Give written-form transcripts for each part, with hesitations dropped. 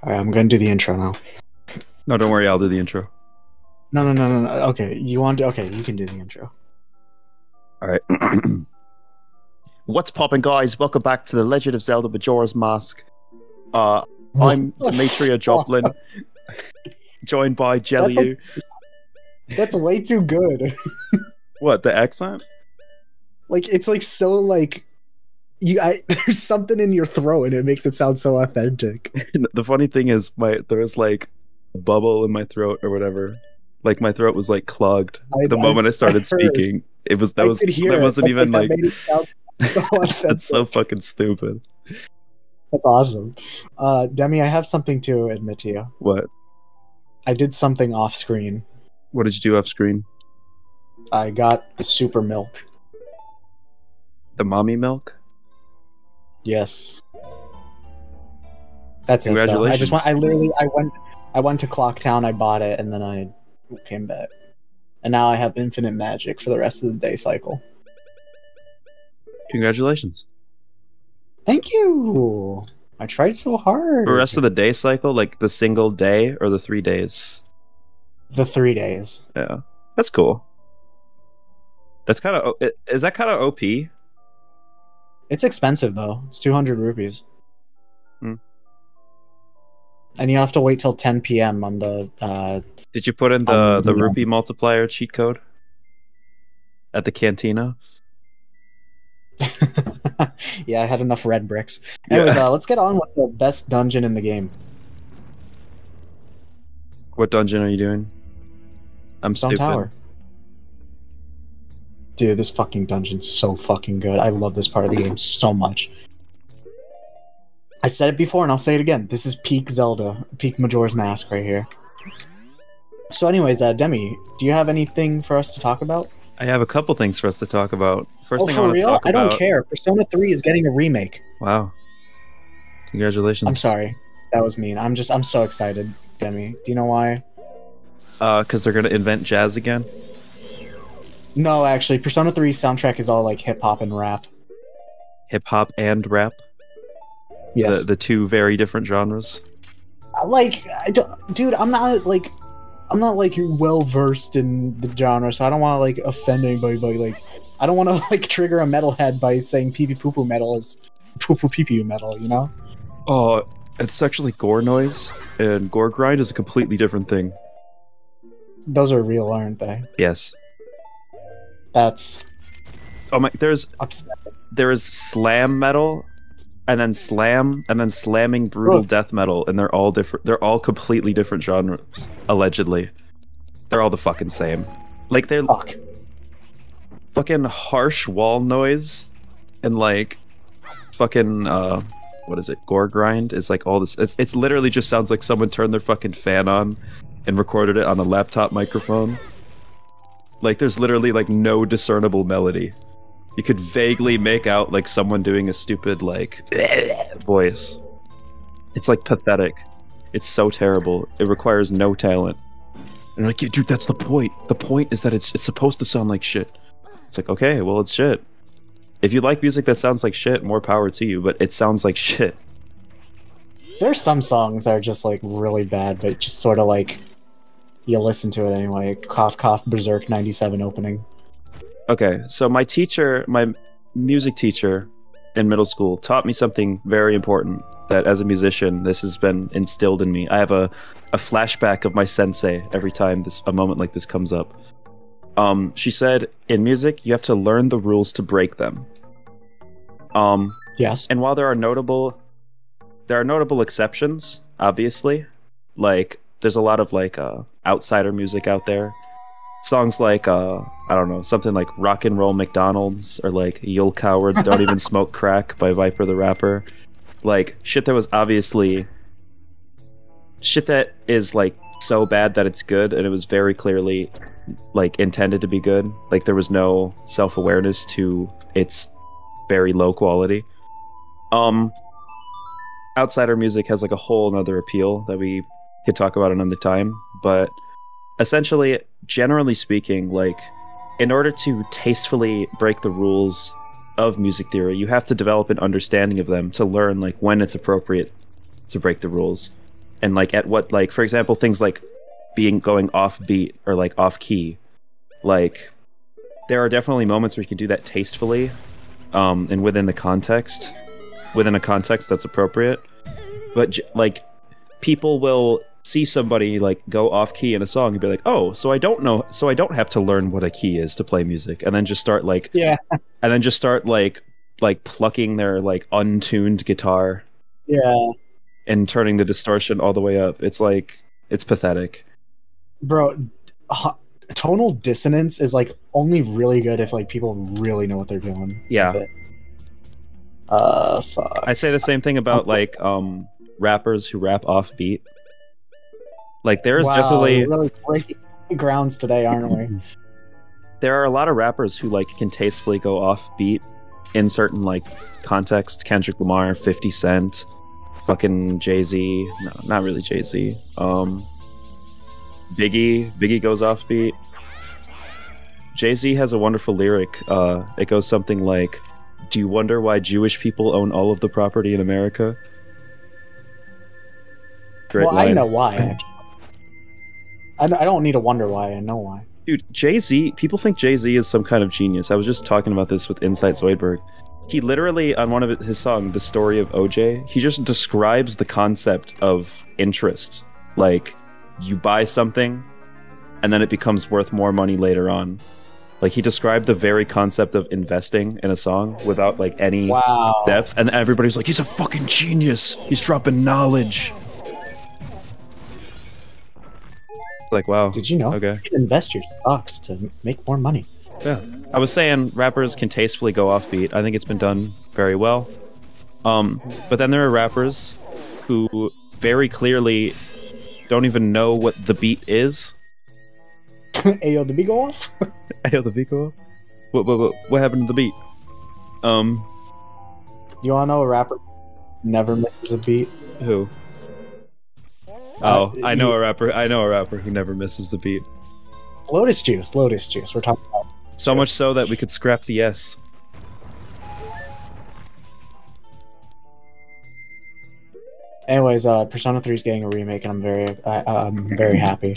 Alright, I'm gonna do the intro now. No, don't worry, I'll do the intro. No. Okay, okay, you can do the intro. Alright. What's poppin', guys? Welcome back to The Legend of Zelda Majora's Mask. I'm Demetria Joplin, joined by Jelly. That's way too good. What, the accent? Like, it's like so like... there's something in your throat and it makes it sound so authentic. The funny thing is, there was like a bubble in my throat or whatever. Like my throat was like clogged the moment I started speaking. That wasn't even like so that's so fucking stupid. That's awesome. Demi, I have something to admit to you. What? I did something off screen. What did you do off screen? I got the super milk. The mommy milk? Yes. That's it. Congratulations. I went to Clocktown, I bought it, and then I came back. And now I have infinite magic for the rest of the day cycle. Congratulations. Thank you. I tried so hard. For the rest of the day cycle, like the single day or the 3 days? The 3 days. Yeah. That's cool. That's kind of... Is that kind of OP? It's expensive, though. It's 200 rupees. Hmm. And you have to wait till 10 p.m. on the... Did you put in the rupee multiplier cheat code? At the cantina? Yeah, I had enough red bricks. Anyways, let's get on with the best dungeon in the game. What dungeon are you doing? I'm Stone stupid. Tower. Dude, this fucking dungeon's so fucking good. I love this part of the game so much. I said it before and I'll say it again. This is peak Zelda, peak Majora's Mask right here. So anyways, Demi, do you have anything for us to talk about? I have a couple things for us to talk about. First thing I for want to real? talk I about... don't care. Persona 3 is getting a remake. Wow. Congratulations. I'm sorry. That was mean. I'm so excited, Demi. Do you know why? Because they're gonna invent jazz again? No, actually, Persona 3's soundtrack is all like hip-hop and rap. Hip-hop and rap? Yes. The two very different genres? Like, dude, I'm not like well versed in the genre, so I don't want to like offend anybody. But like, I don't want to like trigger a metalhead by saying pee pee poo poo metal is poo poo pee pee metal. You know? Oh, it's actually gore noise, and gore grind is a completely different thing. Those are real, aren't they? Yes. That's... Oh my! There is slam metal, and then slamming brutal death metal, and they're all different. They're all completely different genres. Allegedly, they're all the fucking same. Like they're fucking harsh wall noise, and like fucking what is it? Gore grind is like all this. It's literally just sounds like someone turned their fucking fan on and recorded it on a laptop microphone. Like there's literally like no discernible melody. You could vaguely make out like someone doing a stupid like voice. It's like pathetic. It's so terrible. It requires no talent. And like, yeah, dude, that's the point. The point is that it's supposed to sound like shit. It's like, okay, well, it's shit. If you like music that sounds like shit, more power to you, but it sounds like shit. There's some songs that are just like really bad, but just sort of like you listen to it anyway. Cough cough Berserk 97 opening. Okay, so my music teacher in middle school taught me something very important that as a musician, this has been instilled in me. I have a flashback of my sensei every time a moment like this comes up. She said, in music, you have to learn the rules to break them. Yes. And while there are notable exceptions, obviously, like there's a lot of like outsider music out there. Songs like, I don't know, something like Rock and Roll McDonald's, or like You'll Cowards Don't Even Smoke Crack by Viper the Rapper. Like, shit that was obviously... Shit that is, like, so bad that it's good, and it was very clearly, like, intended to be good. Like, there was no self-awareness to its very low quality. Outsider music has, like, a whole nother appeal that we could talk about another time, but... Essentially, generally speaking, like, in order to tastefully break the rules of music theory, you have to develop an understanding of them to learn, like, when it's appropriate to break the rules. and like at what, like, for example, things like going off beat or like off key. Like, there are definitely moments where you can do that tastefully, and within a context that's appropriate. But like, people will see somebody like go off key in a song and be like, "Oh, so I don't have to learn what a key is to play music," and then just start like, like plucking their like untuned guitar, and turning the distortion all the way up. It's like, it's pathetic, bro. Tonal dissonance is like only really good if like people really know what they're doing. Yeah. With it. Fuck. I say the same thing about like rappers who rap off beat. Like, there's definitely really breaking grounds today, aren't we? There are a lot of rappers who like can tastefully go off beat in certain like contexts. Kendrick Lamar, 50 Cent, fucking Jay-Z. No, not really Jay-Z. Biggie goes off beat. Jay-Z has a wonderful lyric. It goes something like, "Do you wonder why Jewish people own all of the property in America?" Great line. I know why. Actually. I don't need to wonder why. I know why. Dude, Jay-Z, people think Jay-Z is some kind of genius. I was just talking about this with Insight Zoidberg. He literally, on one of his songs, The Story of OJ, he just describes the concept of interest. Like, you buy something, and then it becomes worth more money later on. Like, he described the very concept of investing in a song without, like, any depth. And everybody's like, he's a fucking genius. He's dropping knowledge. Like, wow. Did you know? Okay. You can invest your stocks to make more money. Yeah. I was saying rappers can tastefully go off beat. I think it's been done very well. But then there are rappers who very clearly don't even know what the beat is. Ayo, the beat go off? Ayo, the beat go off? What happened to the beat? You wanna know a rapper never misses a beat? Who? Oh, I know a rapper who never misses the beat. Lotus Juice. We're talking about. So much so that we could scrap the S. Anyways, Persona 3 is getting a remake, and I'm very happy.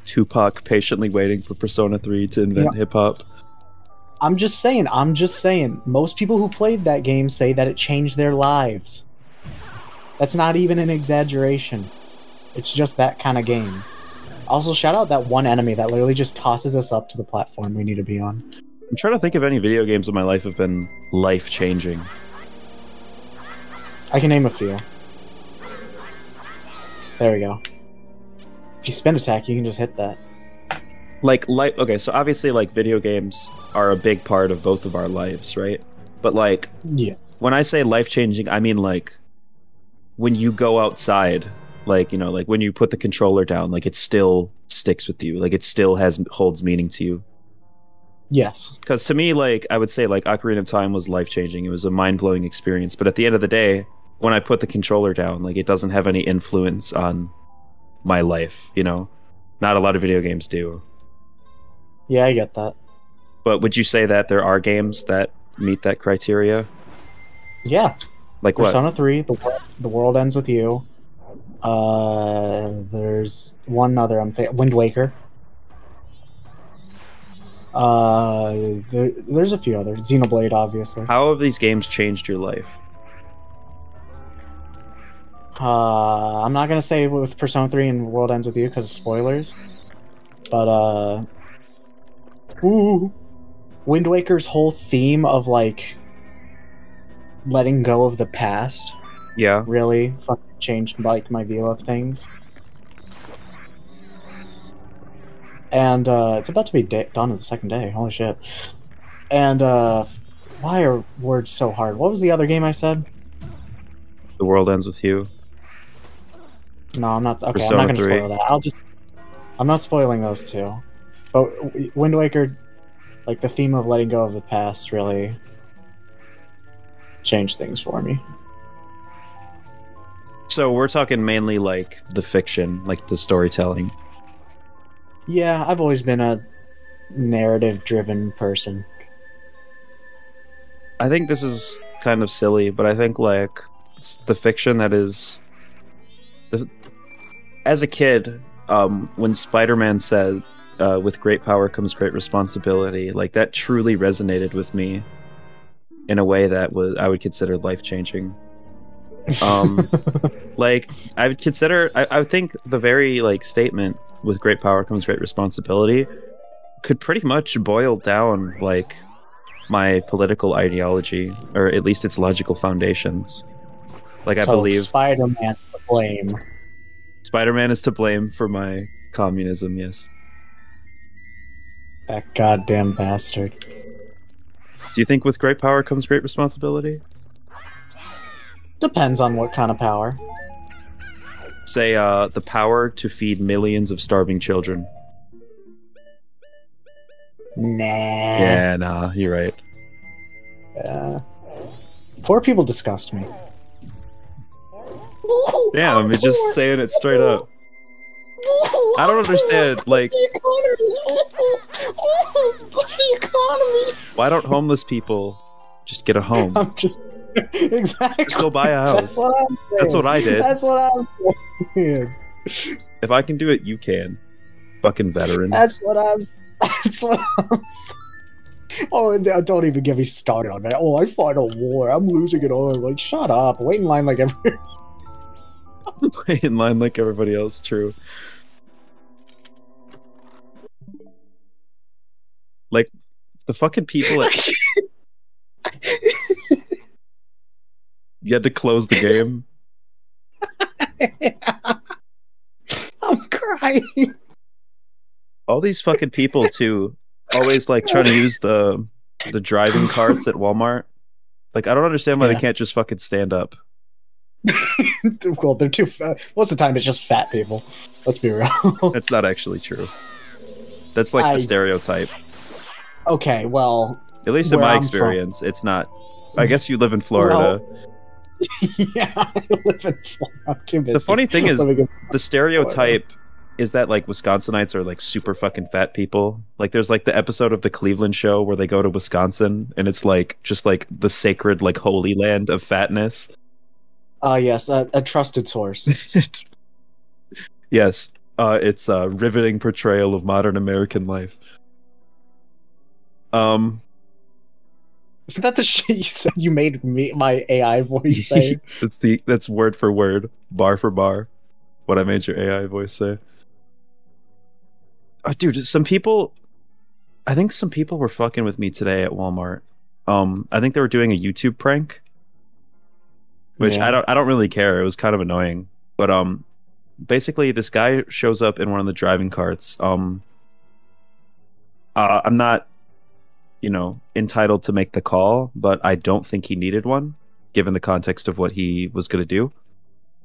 Tupac patiently waiting for Persona 3 to invent hip-hop. I'm just saying, most people who played that game say that it changed their lives. That's not even an exaggeration. It's just that kind of game. Also, shout out that one enemy that literally just tosses us up to the platform we need to be on. I'm trying to think of any video games in my life have been life-changing. I can name a few. There we go. If you spin attack, you can just hit that. Okay, so obviously, like, video games are a big part of both of our lives, right? But, like, yes. When I say life-changing, I mean, like, when you go outside, like, you know, like, when you put the controller down, like, it still sticks with you. Like, it still holds meaning to you. Yes. Because to me, like, I would say, like, Ocarina of Time was life-changing. It was a mind-blowing experience. But at the end of the day, when I put the controller down, like, it doesn't have any influence on my life, you know? Not a lot of video games do. Yeah, I get that. But would you say that there are games that meet that criteria? Yeah. Like what? Persona 3, The World Ends With You. There's one other, Wind Waker. There's a few others. Xenoblade, obviously. How have these games changed your life? I'm not gonna say with Persona 3 and World Ends With You because of spoilers. But, Wind Waker's whole theme of, like, letting go of the past. Yeah. Really fucking changed, like, my view of things. And, it's about to be done on the second day. Holy shit. And, why are words so hard? What was the other game I said? The World Ends With You. No, I'm not. Okay, Persona I'm not going to 3. spoil that. I'm not spoiling those two. But Wind Waker, like, the theme of letting go of the past really changed things for me. So we're talking mainly, like, the fiction, like, the storytelling. Yeah, I've always been a narrative-driven person. I think this is kind of silly, but I think, like, the fiction that is as a kid, when Spider-Man said, "With great power comes great responsibility," like that truly resonated with me in a way that I would consider life-changing. Like I would consider, I would think the very like statement "with great power comes great responsibility" could pretty much boil down like my political ideology, or at least its logical foundations. Like I believe Spider-Man's to blame. Spider-Man is to blame for my communism. Yes. That goddamn bastard. Do you think with great power comes great responsibility? Depends on what kind of power. Say, the power to feed millions of starving children. Nah. Yeah, nah, you're right. Poor people disgust me. Damn, I'm just saying it straight up. I don't understand, like... The economy! Why don't homeless people just get a home? I'm just... Exactly. Just go buy a house. That's what I'm saying. That's what I did. That's what I'm saying. If I can do it, you can. Fucking veteran. That's what I'm saying. Oh, don't even get me started on that. Oh, I fought a war. I'm losing it all. Like, shut up. Wait in line like every... Wait in line like everybody else, true. Like, the fucking people at... You had to close the game. I'm crying. All these fucking people, too, always, like, trying to use the driving carts at Walmart. Like, I don't understand why they can't just fucking stand up. Well, they're too... most of the time, it's just fat people. Let's be real. That's not actually true. That's, like, the stereotype. Okay, well... At least in my experience, it's not... I guess you live in Florida. Well, yeah, I live in Florida. I'm too busy. The funny thing is, the stereotype is that, like, Wisconsinites are, like, super fucking fat people. Like, there's, like, the episode of The Cleveland Show where they go to Wisconsin, and it's, like, just, like, the sacred, like, holy land of fatness. Yes, a trusted source. Yes, it's a riveting portrayal of modern American life. Isn't that the shit you said you made me my AI voice say? That's word for word, bar for bar, what I made your AI voice say. Oh, dude, I think some people were fucking with me today at Walmart. I think they were doing a YouTube prank, which I don't really care. It was kind of annoying, but basically this guy shows up in one of the driving carts. I'm not, entitled to make the call, but I don't think he needed one, given the context of what he was going to do.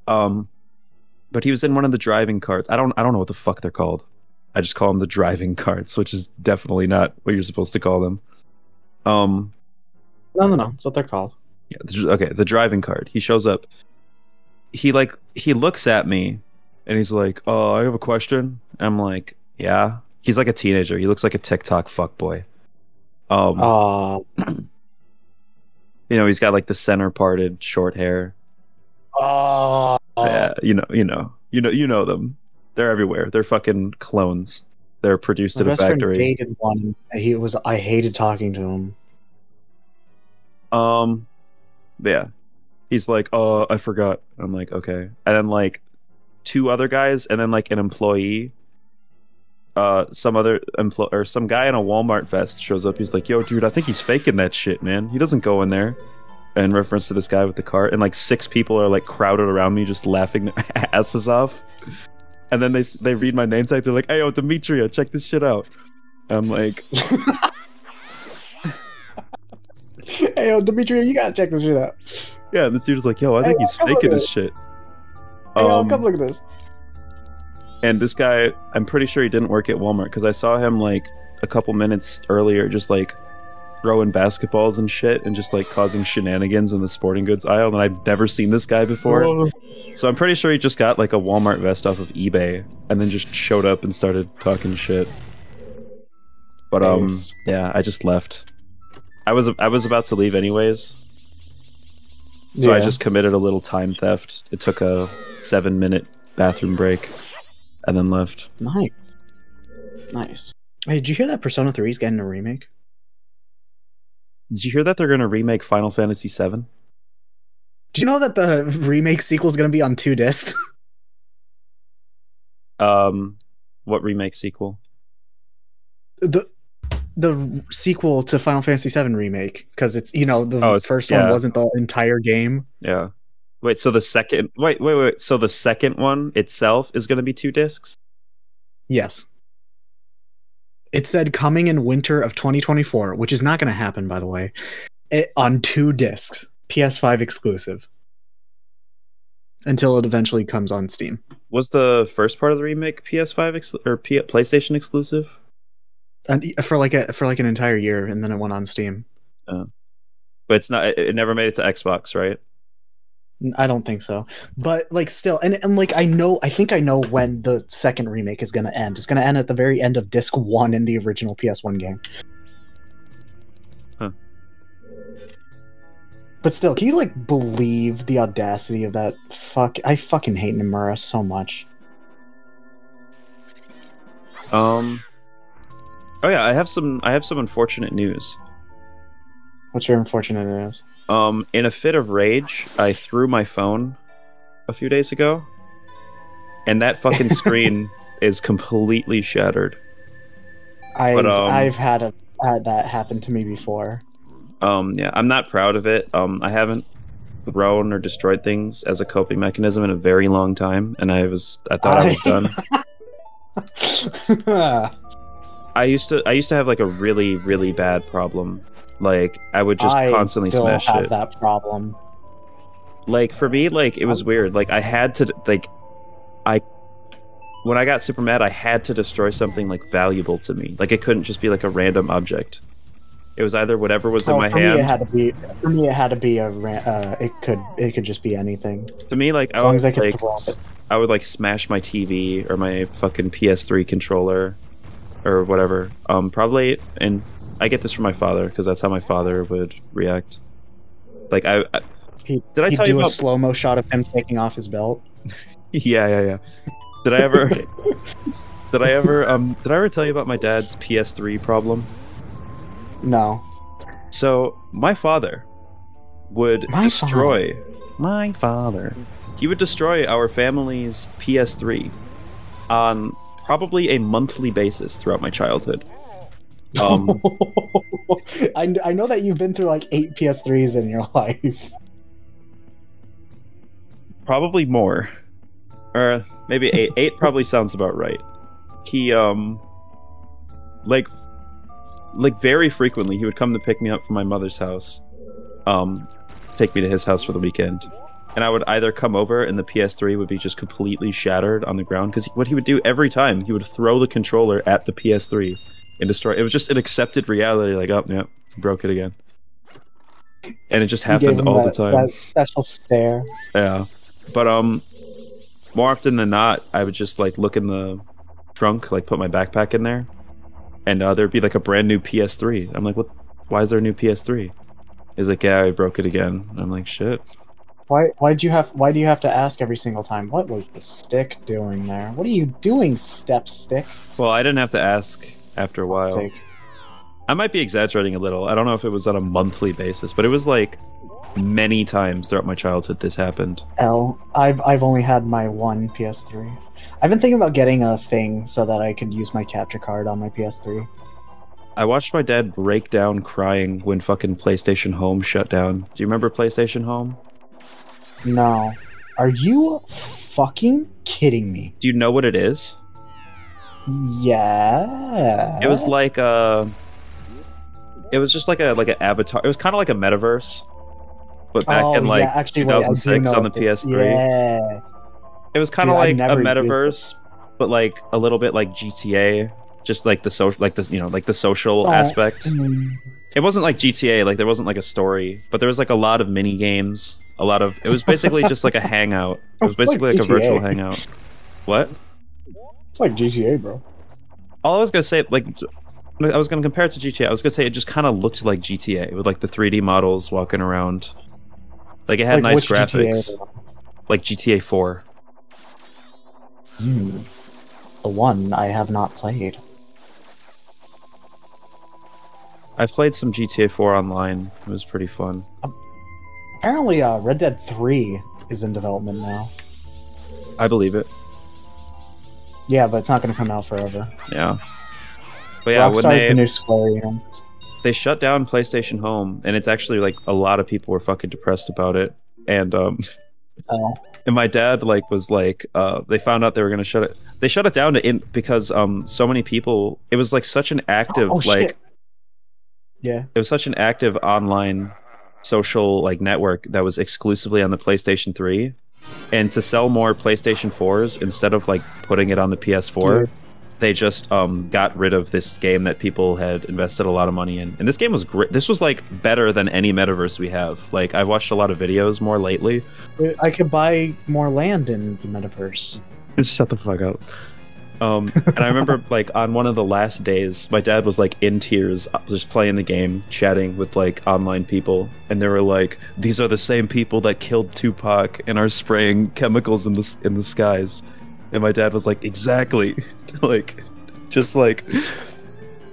But he was in one of the driving carts. I don't know what the fuck they're called. I just call them the driving carts, which is definitely not what you're supposed to call them. No, that's what they're called. Yeah, okay, the driving cart. He shows up. He looks at me, and he's like, "Oh, I have a question." And I'm like, "Yeah." He's like a teenager. He looks like a TikTok fuckboy. He's got like the center parted short hair. Yeah, you know them. They're everywhere. They're fucking clones. They're produced at a factory. My best friend dated one. I hated talking to him. Yeah. He's like, "Oh, I forgot." I'm like, "Okay." And then like two other guys, and then like an employee. Some guy in a Walmart vest shows up. He's like, "Yo, dude, I think he's faking that shit, man. He doesn't go in there." In reference to this guy with the cart, and like 6 people are like crowded around me, just laughing their asses off. And then they read my name tag. They're like, "Hey, yo, Demetria, check this shit out." I'm like, "Hey, yo, Demetria, you gotta check this shit out." Yeah, and this dude's like, "Yo, I think he's faking this shit." Hey, yo, come look at this. And this guy, I'm pretty sure he didn't work at Walmart, because I saw him like a couple minutes earlier just like throwing basketballs and shit and just like causing shenanigans in the sporting goods aisle, and I've never seen this guy before. So I'm pretty sure he just got like a Walmart vest off of eBay and then just showed up and started talking shit. But yeah, I just left. I was about to leave anyways. So I just committed a little time theft. It took a 7-minute bathroom break, and then left. Nice. Nice. Hey, did you hear that Persona 3 is getting a remake? Did you hear that they're going to remake Final Fantasy VII? Do you know that the remake sequel is going to be on 2 discs? What remake sequel? The sequel to Final Fantasy VII remake, because it's, you know, the first one wasn't the entire game. Yeah. Wait, so the second so the second one itself is going to be 2 discs? Yes. It said coming in winter of 2024, which is not going to happen, by the way, on 2 discs, PS5 exclusive, until it eventually comes on Steam. Was the first part of the remake PS5 or PlayStation exclusive? And for like an entire year, and then it went on Steam. But it's not. It never made it to Xbox, right? I don't think so. But like still, and like I think I know when the second remake is going to end. It's going to end at the very end of disc 1 in the original PS1 game. Huh. But still, can you like believe the audacity of that? I fucking hate Nomura so much. Oh yeah, I have some unfortunate news. What's your unfortunate news? In a fit of rage, I threw my phone a few days ago, and that fucking screen is completely shattered. I've had that happen to me before. Yeah, I'm not proud of it. I haven't thrown or destroyed things as a coping mechanism in a very long time, and I thought I was done. I used to have like a really, really bad problem. Like I would just constantly smash it. I still have that problem. Like for me, like it was weird. Like I had to when I got super mad, I had to destroy something like valuable to me. Like it couldn't just be like a random object. It was either whatever was in my hand. For me, it had to be it could just be anything. To me, like as long as I could throw it. I would like smash my TV or my fucking PS3 controller or whatever. Probably, and I get this from my father because that's how my father would react. Like did I tell you about a slow-mo shot of him taking off his belt? Yeah. Did I ever tell you about my dad's PS3 problem? No. So my father would destroy he would destroy our family's PS3 on probably a monthly basis throughout my childhood. I know that you've been through like 8 PS3s in your life. Probably more. Or maybe 8. 8 probably sounds about right. He like very frequently he would come to pick me up from my mother's house, take me to his house for the weekend, and I would either come over and the PS3 would be just completely shattered on the ground, because what he would do every time, he would throw the controller at the PS3 and destroy it. It was just an accepted reality, like, oh yeah, broke it again, and it just happened all the time. That special stare. Yeah, but more often than not, I would just like look in the trunk, like put my backpack in there, and there'd be like a brand new PS3. I'm like, what? Why is there a new PS3? He's like, yeah, I broke it again. And I'm like, shit. Why do you have to ask every single time? What was the stick doing there? What are you doing, step stick? Well, I didn't have to ask after a while. I might be exaggerating a little. I don't know if it was on a monthly basis, but it was like many times throughout my childhood this happened. I've only had my one PS3. I've been thinking about getting a thing so that I could use my capture card on my PS3. I watched my dad break down crying when fucking PlayStation Home shut down. Do you remember PlayStation Home? No. Are you fucking kidding me? Do you know what it is? Yeah. It was like it was just like an avatar. It was kind of like a metaverse, but back in like 2006 on the PS3. Yeah. It was kind of like a metaverse, but like a little bit like GTA, just like the social, like this, like the social aspect. It wasn't like GTA, like there wasn't like a story, but there was like a lot of mini games. It was basically just like a hangout. It was basically like a virtual hangout. What? It's like GTA, bro. All I was gonna say, like, I was gonna compare it to GTA. I was gonna say it just kind of looked like GTA with like the 3D models walking around. Like it had nice graphics. GTA? Like GTA 4. Hmm. The one I have not played. I've played some GTA 4 online. It was pretty fun. Apparently, Red Dead 3 is in development now. I believe it. Yeah, but it's not going to come out forever. Yeah. But yeah, Rockstar's the new Square Enix. They shut down PlayStation Home, and it's actually like a lot of people were fucking depressed about it. And and my dad was like, they found out they were gonna shut it. They shut it down because so many people. It was like such an active shit. Yeah. It was such an active online social network that was exclusively on the PlayStation 3. And to sell more PlayStation 4s instead of putting it on the PS4, they just got rid of this game that people had invested a lot of money in. And this game was great. This was better than any metaverse we have. I've watched a lot of videos more lately. I could buy more land in the metaverse. Just shut the fuck up. And I remember on one of the last days, my dad was in tears, just playing the game, chatting with online people, and they were like, "These are the same people that killed Tupac and are spraying chemicals in the skies." And my dad was like, "Exactly," just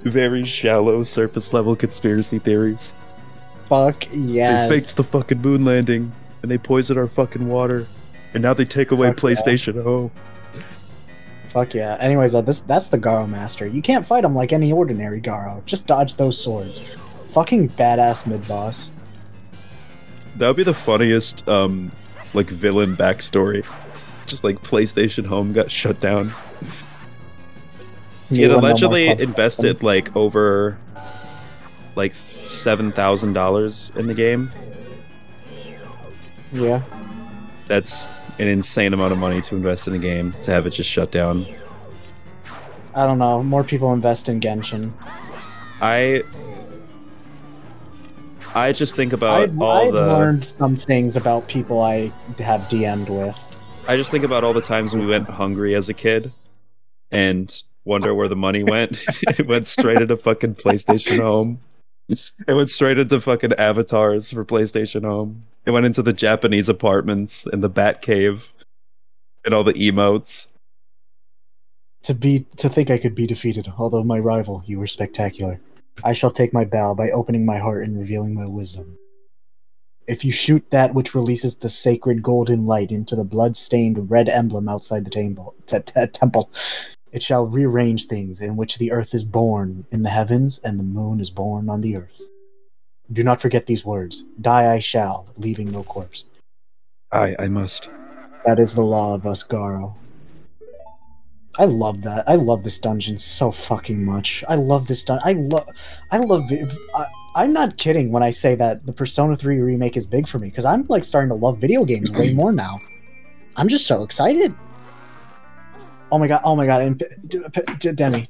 very shallow, surface level conspiracy theories. Fuck yes. They faked the fucking moon landing, and they poisoned our fucking water, and now they take away PlayStation Home. Fuck yeah. Anyways, that's the Garo Master. You can't fight him like any ordinary Garo. Just dodge those swords. Fucking badass mid-boss. That would be the funniest, villain backstory. Just PlayStation Home got shut down. He had allegedly invested over $7,000 in the game. Yeah. That's an insane amount of money to invest in a game to have it just shut down. I don't know. More people invest in Genshin. I just think about I've learned some things about people I have DM'd with. I just think about all the times we went hungry as a kid and wonder where the money went. It went straight into fucking PlayStation Home. It went straight into fucking avatars for PlayStation Home. It went into the Japanese apartments and the Bat Cave and all the emotes. To think I could be defeated, although my rival, you were spectacular. I shall take my bow by opening my heart and revealing my wisdom. If you shoot that which releases the sacred golden light into the blood-stained red emblem outside the temple, it shall rearrange things in which the earth is born in the heavens and the moon is born on the earth. Do not forget these words. Die I shall, leaving no corpse. I must. That is the law of us, Garo. I love that. I love this dungeon so fucking much. I love this dungeon. I'm not kidding when I say that the Persona 3 remake is big for me, because I'm starting to love video games way more now. I'm just so excited. Oh my god, and Demi.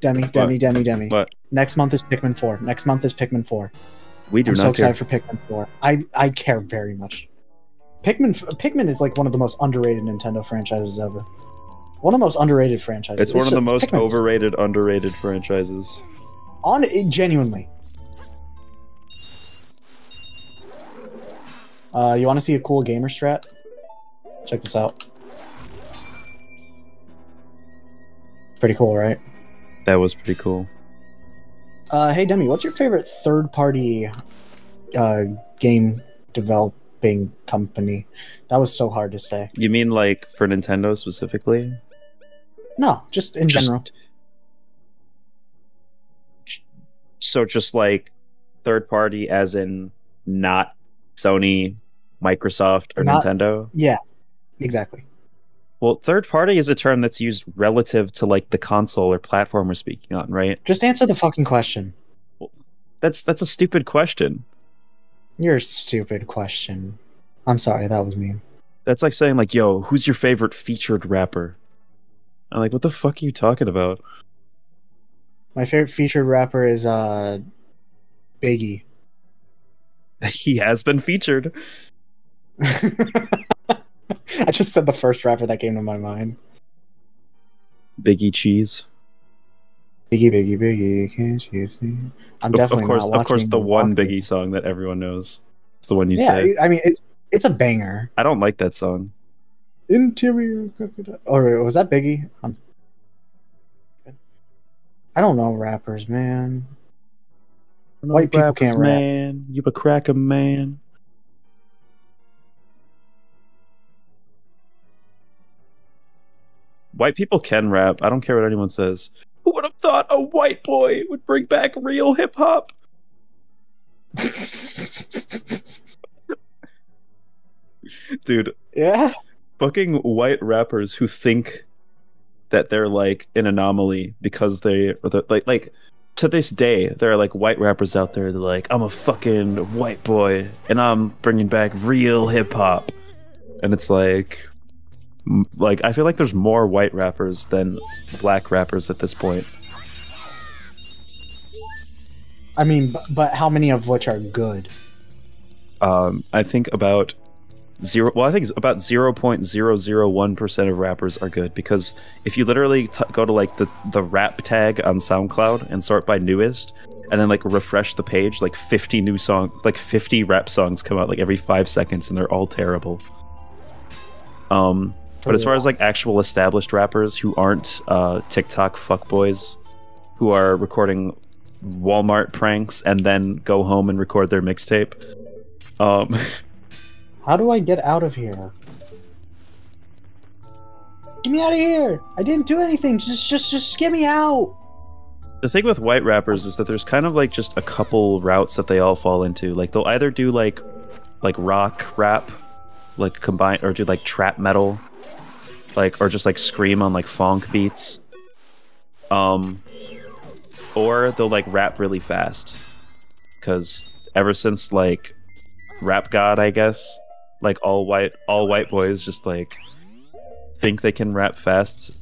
What? Next month is Pikmin 4. We do I'm not so care. excited for Pikmin 4. I care very much. Pikmin is one of the most underrated Nintendo franchises ever. One of the most underrated franchises. It's one of the most overrated, underrated franchises. Genuinely. You want to see a cool gamer strat? Check this out. Pretty cool, right? That was pretty cool. Hey Demi, what's your favorite third-party game developing company? That was so hard to say. You mean for Nintendo specifically? No, just in general. So just third party as in not Sony, Microsoft, or Nintendo? Yeah, exactly. Well, third party is a term that's used relative to the console or platform we're speaking on, right? Just answer the fucking question. Well, that's a stupid question. You're a stupid question. I'm sorry, that was mean. That's like saying yo, who's your favorite featured rapper? I'm what the fuck are you talking about? My favorite featured rapper is Biggie. He has been featured. I just said the first rapper that came to my mind. Biggie Cheese. Biggie, can't you see? I'm definitely not watching. Of course, the one Biggie song that everyone knows. It's the one you said. Yeah, I mean, it's a banger. I don't like that song. Interior crocodile. Oh, wait, was that Biggie? I don't know rappers, man. White people rappers, can't rap. Man, you a cracker, man. White people can rap. I don't care what anyone says. Who would have thought a white boy would bring back real hip hop? Dude. Yeah. Fucking white rappers who think that they're like an anomaly because they are like to this day there are like white rappers out there that are like, I'm a fucking white boy and I'm bringing back real hip hop, and it's like I feel like there's more white rappers than black rappers at this point. I mean, but how many of which are good? I think about I think about 0.001% of rappers are good, because if you literally go to like the rap tag on SoundCloud and sort by newest, and then like refresh the page, like 50 new songs, like 50 rap songs come out like every 5 seconds, and they're all terrible. But as far as like actual established rappers who aren't TikTok fuckboys who are recording Walmart pranks and then go home and record their mixtape, how do I get out of here? Get me out of here! I didn't do anything. Just get me out. The thing with white rappers is that there's kind of like just a couple routes that they all fall into. Like they'll either do like rock rap, like combine, or do like trap metal, like, or just like scream on like funk beats. Or they'll like rap really fast, because ever since like Rap God, I guess, like all white boys just like think they can rap fast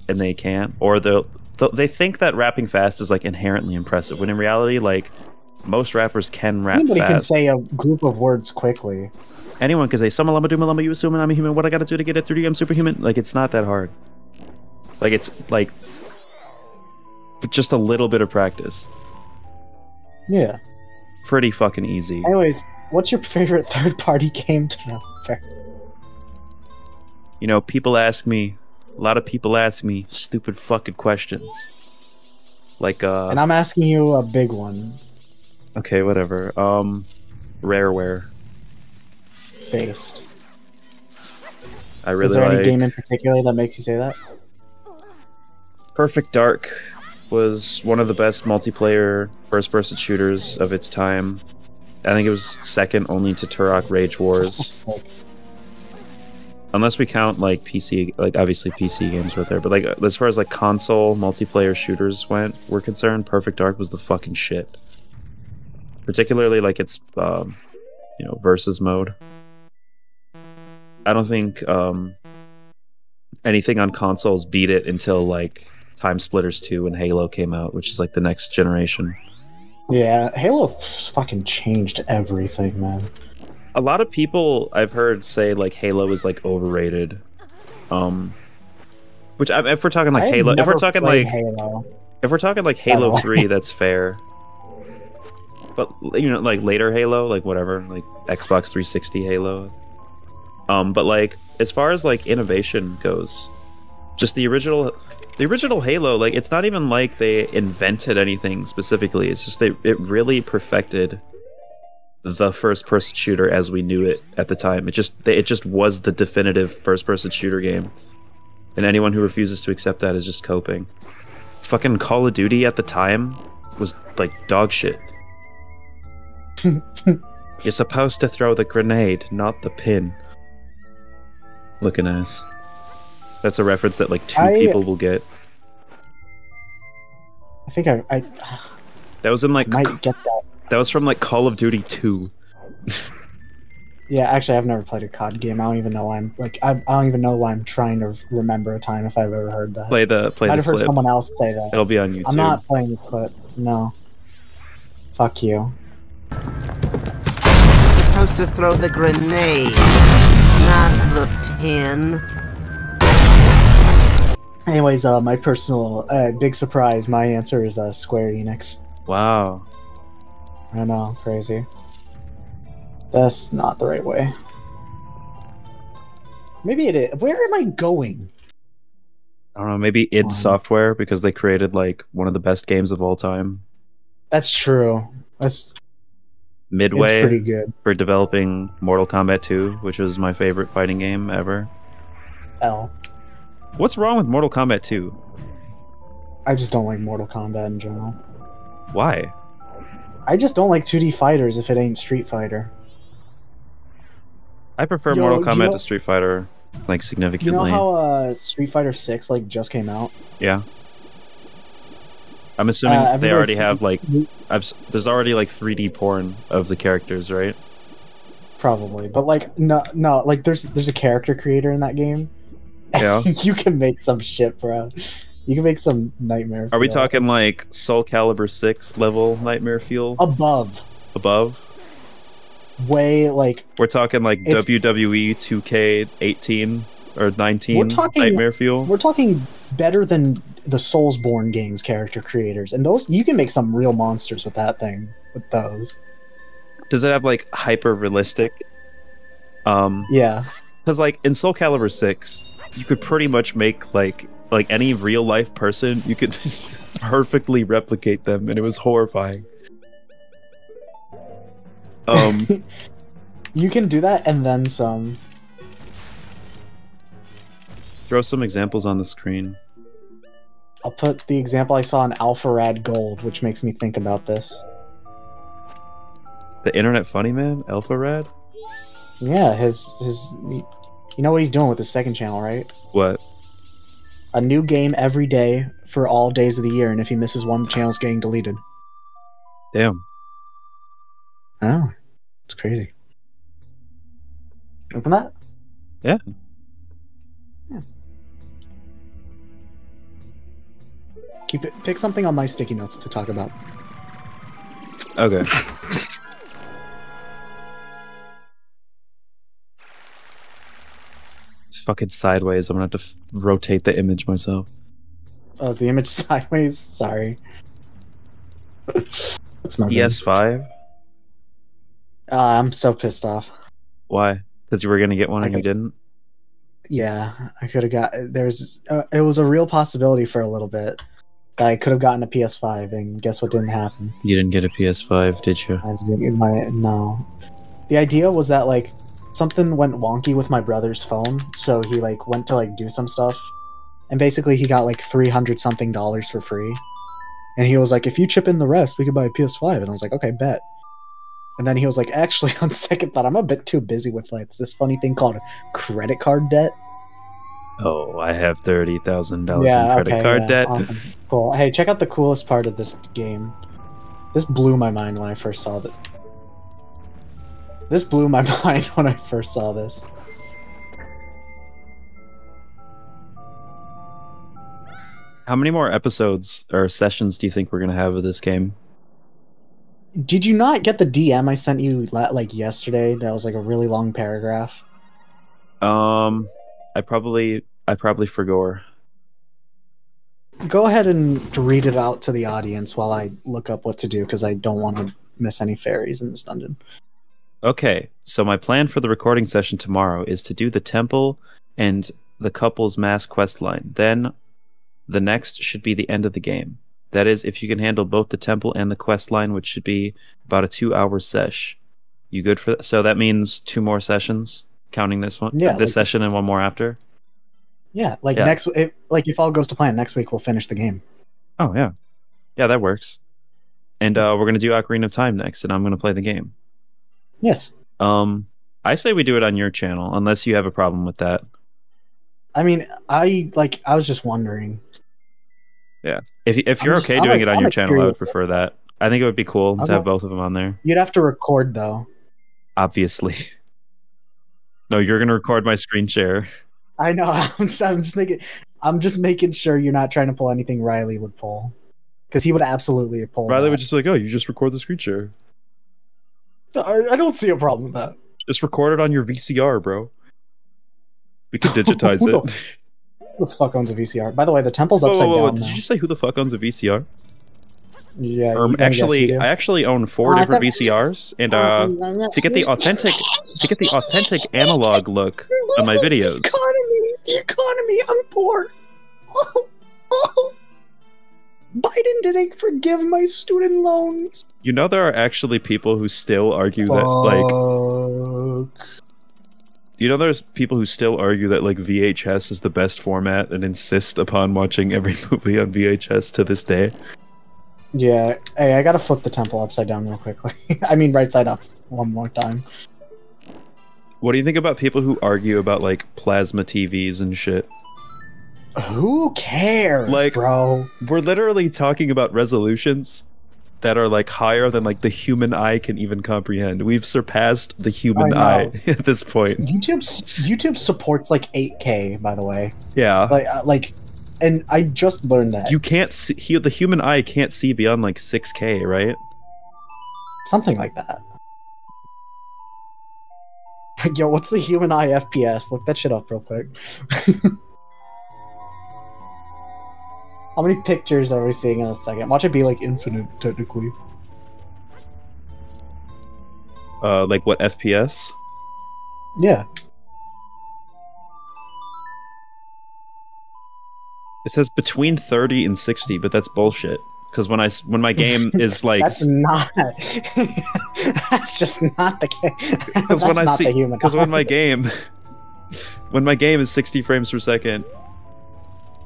and they can't, or they think that rapping fast is like inherently impressive, when in reality like most rappers can rap Anybody fast. can say a group of words quickly. Anyone can say "Summa lama duma lama, you assuming I'm a human, what I gotta do to get it through, I'm superhuman." Like, it's not that hard. Like, it's like just a little bit of practice. Yeah. Pretty fucking easy. Anyways, what's your favorite third-party game developer? You know, a lot of people ask me stupid fucking questions. Like, and I'm asking you a big one. Okay, whatever. Rareware. Based. I really Is there like... any game in particular that makes you say that? Perfect Dark was one of the best multiplayer first-person shooters of its time. I think it was second only to Turok Rage Wars. Unless we count like PC, like obviously PC games were there, but like as far as like console multiplayer shooters were concerned, Perfect Dark was the fucking shit. Particularly like its you know, versus mode. I don't think anything on consoles beat it until like Time Splitters 2 and Halo came out, which is like the next generation. Yeah, Halo fucking changed everything, man. A lot of people I've heard say like Halo is like overrated. Which if we're talking like Halo, if we're talking like Halo. If we're talking like Halo 3, that's fair. But you know, like later Halo, like whatever, like Xbox 360 Halo. But like as far as like innovation goes, just the original Halo, like it's not even like they invented anything specifically. It's just it really perfected the first-person shooter as we knew it at the time. It just was the definitive first-person shooter game, and anyone who refuses to accept that is just coping. Fucking Call of Duty at the time was like dog shit. You're supposed to throw the grenade, not the pin. Looking ass. That's a reference that like two people will get. I think I that was in like I might get that. That was from like Call of Duty 2. Yeah, actually, I've never played a COD game. I don't even know why I don't even know why I'm trying to remember a time if I've ever heard that. Play the Might have heard someone else say that. It'll be on YouTube. I'm not playing the clip. No. Fuck you. You're supposed to throw the grenade, not the pin. Anyways, my personal big surprise. My answer is Square Enix. Wow. I know, crazy. That's not the right way. Maybe it is. Where am I going? I don't know, maybe id Software, because they created like one of the best games of all time. That's true. That's Midway. It's pretty good. For developing Mortal Kombat 2, which was my favorite fighting game ever. L. What's wrong with Mortal Kombat 2? I just don't like Mortal Kombat in general. Why? I just don't like 2D fighters if it ain't Street Fighter. I prefer Mortal Kombat to Street Fighter, like, significantly. You know how Street Fighter 6 like just came out? Yeah. I'm assuming they already have like there's already like 3D porn of the characters, right? Probably, but like no, like there's a character creator in that game. Yeah. You can make some shit, bro. You can make some nightmare. Are we talking like Soul Calibur 6 level nightmare fuel? Above. Way like we're talking like WWE 2K18 or 19 nightmare fuel. We're talking better than the Soulsborne games character creators, and those you can make some real monsters with that thing. With those, does it have like hyper realistic? Yeah, because like in Soul Calibur 6, you could pretty much make like any real life person. You could perfectly replicate them, and it was horrifying. You can do that and then some. Throw some examples on the screen. I'll put the example I saw in Alpha Rad Gold, which makes me think about this. The Internet Funny Man? Alpha Rad? Yeah, you know what he's doing with his second channel, right? What? A new game every day for all days of the year, and if he misses one, the channel's getting deleted. Damn. I know. It's crazy. Isn't that? Yeah. Pick something on my sticky notes to talk about. Okay. It's fucking sideways. I'm gonna have to rotate the image myself. Oh, is the image sideways? Sorry. That's my PS5? I'm so pissed off. Why? Because you were gonna get one and you didn't? Yeah, I could have got... it was a real possibility for a little bit. That I could have gotten a PS5, and guess what didn't happen? You didn't get a PS5, did you? I didn't, no. The idea was that, like, something went wonky with my brother's phone, so he, like, went to, like, do some stuff. And basically he got, like, $300-something for free. And he was like, if you chip in the rest, we could buy a PS5. And I was like, okay, bet. And then he was like, actually, on second thought, I'm a bit too busy with, like, this funny thing called credit card debt. Oh, I have $30,000 in credit card debt. Awesome. Cool. Hey, check out the coolest part of this game. This blew my mind when I first saw that. This blew my mind when I first saw this. How many more episodes or sessions do you think we're gonna have of this game? Did you not get the DM I sent you like yesterday? That was like a really long paragraph. I probably forgot. Go ahead and read it out to the audience while I look up what to do, because I don't want to miss any fairies in this dungeon. Okay, so my plan for the recording session tomorrow is to do the temple and the couple's mass quest line. Then the next should be the end of the game. That is, if you can handle both the temple and the quest line, which should be about a 2-hour sesh. You good for that? So that means 2 more sessions, counting this one, this session and one more after. Yeah, if all goes to plan, next week we'll finish the game. Oh yeah, that works. And we're gonna do Ocarina of Time next, and I'm gonna play the game. Yes. I say we do it on your channel, unless you have a problem with that. I mean, I was just wondering. Yeah, if you're okay doing it on your channel, I would prefer that. I think it would be cool to have both of them on there. You'd have to record though. Obviously. No, you're gonna record my screen share. I know. I'm just making sure you're not trying to pull anything Riley would pull, because he would absolutely pull. Riley would just be like, "Oh, you just record the screen share." I don't see a problem with that. Just record it on your VCR, bro. We could digitize it. Who the fuck owns a VCR? By the way, the temple's upside down. Did you just say who the fuck owns a VCR? Yeah, you gonna guess who Actually, do? I actually own 4 different VCRs, and to get the authentic analog look on my videos. The economy, I'm poor. Biden didn't forgive my student loans. You know, there are actually people who still argue that, like, you know, there's people who still argue that, like, VHS is the best format and insist upon watching every movie on VHS to this day. Yeah, hey, I gotta flip the temple upside down real quickly. I mean, right side up one more time. What do you think about people who argue about, like, plasma TVs and shit? Who cares, Like, bro? We're literally talking about resolutions that are, like, higher than, like, the human eye can even comprehend. We've surpassed the human eye at this point. YouTube supports, like, 8K, by the way. Yeah. Like, and I just learned that. You can't see, the human eye can't see beyond, like, 6K, right? Something like that. Yo, what's the human eye FPS? Look that shit up real quick. How many pictures are we seeing in a second? Watch it be like infinite, technically. Like what, FPS? Yeah. It says between 30 and 60, but that's bullshit. Because when my game is like, that's not. That's just not the case. Because when my game is 60 frames per second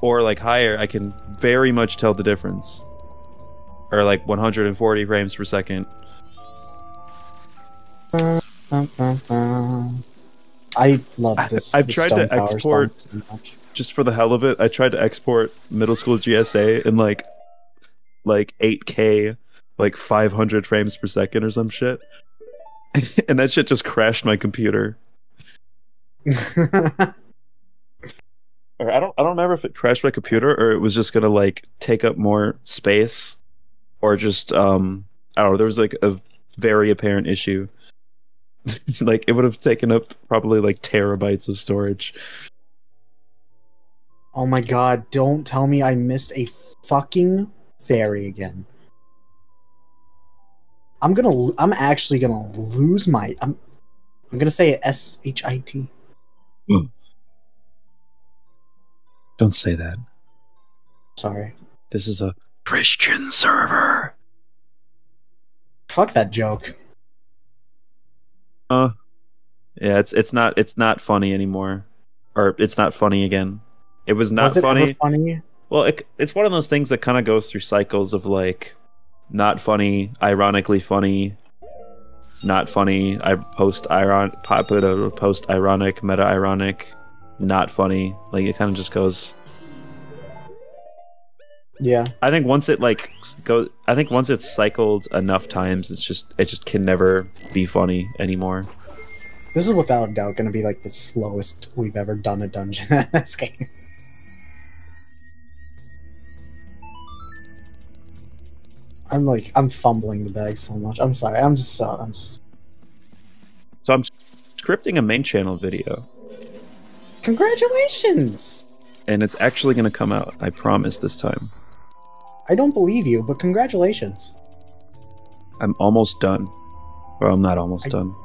or like higher, I can very much tell the difference. Or like 140 frames per second. I love this. I've tried to export so much. Just for the hell of it. I tried to export middle school GSA in like 8K, like 500 frames per second or some shit, and that shit just crashed my computer. Or I don't remember if it crashed my computer or it was just gonna like take up more space, or just I don't know. There was like a very apparent issue. Like it would have taken up probably like terabytes of storage. Oh my god! Don't tell me I missed a fucking fairy again. I'm actually gonna lose my. I'm gonna say it SHIT. Don't say that. Sorry. This is a Christian server. Fuck that joke. Yeah, it's not funny anymore, or it's not funny again. It was not funny. Was it ever funny? Well, it's one of those things that kind of goes through cycles of like, not funny, ironically funny, not funny, post-ironic, meta-ironic, not funny. Like it kind of just goes. Yeah. I think once it once it's cycled enough times, it just can never be funny anymore. This is without a doubt going to be like the slowest we've ever done a dungeon in this game. I'm fumbling the bag so much. I'm sorry. I'm just. So I'm scripting a main channel video. Congratulations! And it's actually going to come out. I promise this time. I don't believe you, but congratulations. I'm almost done. Well, I'm not almost done.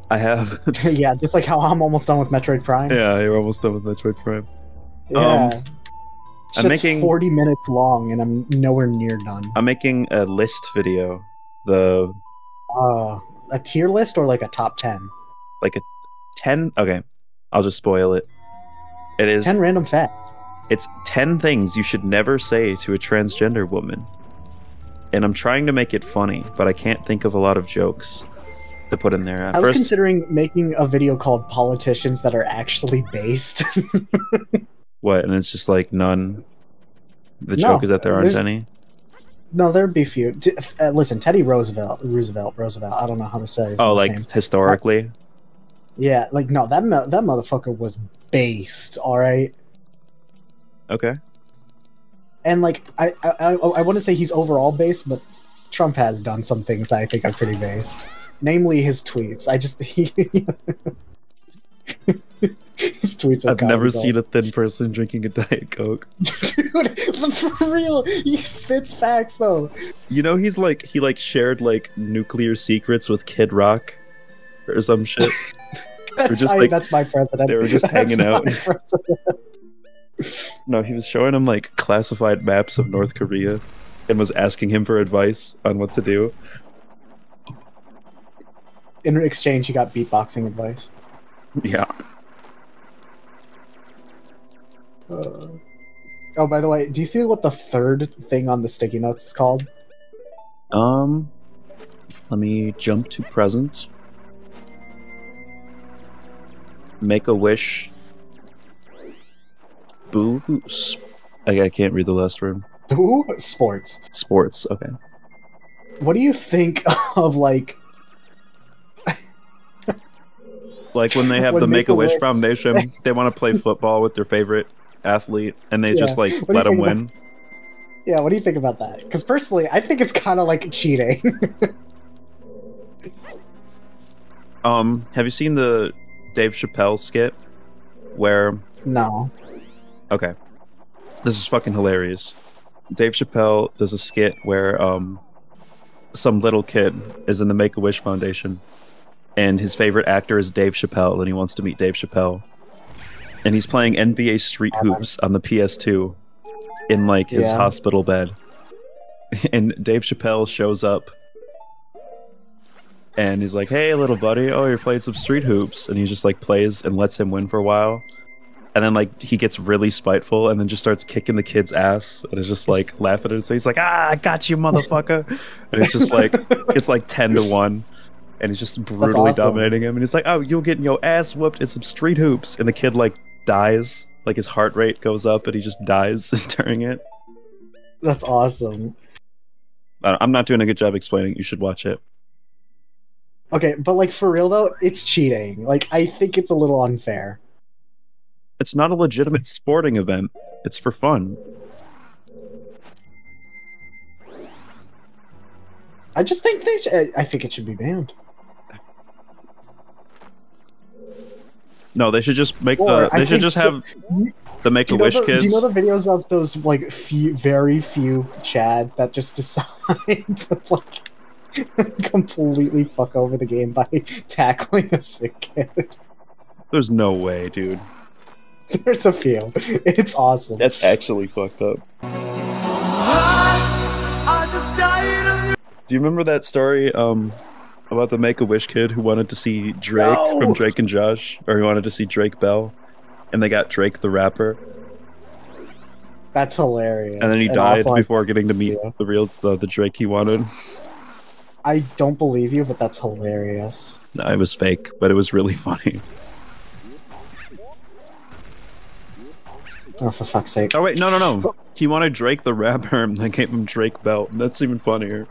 I have. Yeah, just like how I'm almost done with Metroid Prime. Yeah, you're almost done with Metroid Prime. Yeah. I'm making 40 minutes long, and I'm nowhere near done. I'm making a list video. A tier list or like a top 10? Like a 10. Okay, I'll just spoil it. It is 10 random facts. It's 10 things you should never say to a transgender woman. And I'm trying to make it funny, but I can't think of a lot of jokes to put in there. I was considering making a video called Politicians That Are Actually Based. What? And it's just like none. The joke is that there aren't any? No, there'd be few. Listen, Teddy Roosevelt. I don't know how to say his name. Historically? Yeah, like, no, that motherfucker was based, alright? Okay. And, like, I wouldn't say he's overall based, but Trump has done some things that I think are pretty based. Namely, his tweets. His tweets are I've never seen a thin person drinking a Diet Coke. Dude, for real, he spits facts though. You know, he shared like nuclear secrets with Kid Rock or some shit. That's my president. They were just hanging out. No, he was showing him like classified maps of North Korea and was asking him for advice on what to do. In exchange, he got beatboxing advice. Yeah. Oh, by the way, do you see what the third thing on the sticky notes is called? Let me jump to present. Make a wish. Boo. I can't read the last word. Boo? Sports. Sports, okay. What do you think of, like... like when they have the Make-A-Wish Foundation, they want to play football with their favorite athlete, and they just, like, let them win? Yeah, what do you think about that? Because personally, I think it's kind of like cheating. Have you seen the Dave Chappelle skit? Where... No. Okay. This is fucking hilarious. Dave Chappelle does a skit where some little kid is in the Make-A-Wish Foundation, and his favorite actor is Dave Chappelle, and he wants to meet Dave Chappelle. And he's playing NBA Street Hoops on the PS2 in, like, his hospital bed. And Dave Chappelle shows up, and he's like, "Hey, little buddy, oh, you're playing some Street Hoops." And he just, like, plays and lets him win for a while. And then, like, he gets really spiteful and then just starts kicking the kid's ass and is just, like, laughing at him. So he's like, "Ah, I got you, motherfucker." And it's just, like, it's, like, 10-1. And he's just brutally dominating him. And he's like, "Oh, you'll get your ass whooped in some Street Hoops." And the kid, like, dies. Like, his heart rate goes up and he just dies during it. That's awesome. I'm not doing a good job explaining. You should watch it. Okay, but, like, for real, though, it's cheating. Like, I think it's a little unfair. It's not a legitimate sporting event. It's for fun. I just think I think it should be banned. No, they should just make they should just have the Make-A-Wish kids. Do you know the videos of those, like, very few Chads that just decide to, like, completely fuck over the game by tackling a sick kid? There's no way, dude. There's a few. It's awesome. That's actually fucked up. Do you remember that story about the Make-A-Wish kid who wanted to see Drake from Drake and Josh? Or he wanted to see Drake Bell? And they got Drake the rapper? That's hilarious. And then he died before getting to meet the real the Drake he wanted. I don't believe you, but that's hilarious. No, it was fake, but it was really funny. Oh, for fuck's sake. Oh, wait, no. He wanted Drake the rapper, and they gave him Drake Bell. That's even funnier.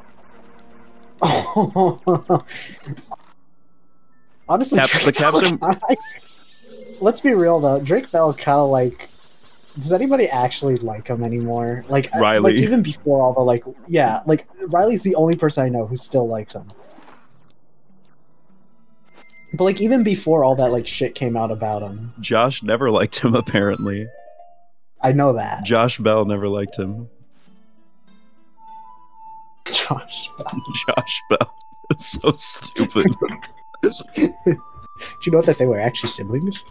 Honestly, let's be real, though. Drake Bell kind of, like... Does anybody actually like him anymore? Like, Riley. Like, even before all the, like... Yeah, like, Riley's the only person I know who still likes him. But, like, even before all that, like, shit came out about him. Josh never liked him, apparently. I know that. Josh Bell never liked him. Josh Bell. Josh Bell. It's so stupid. Do you know that they were actually siblings?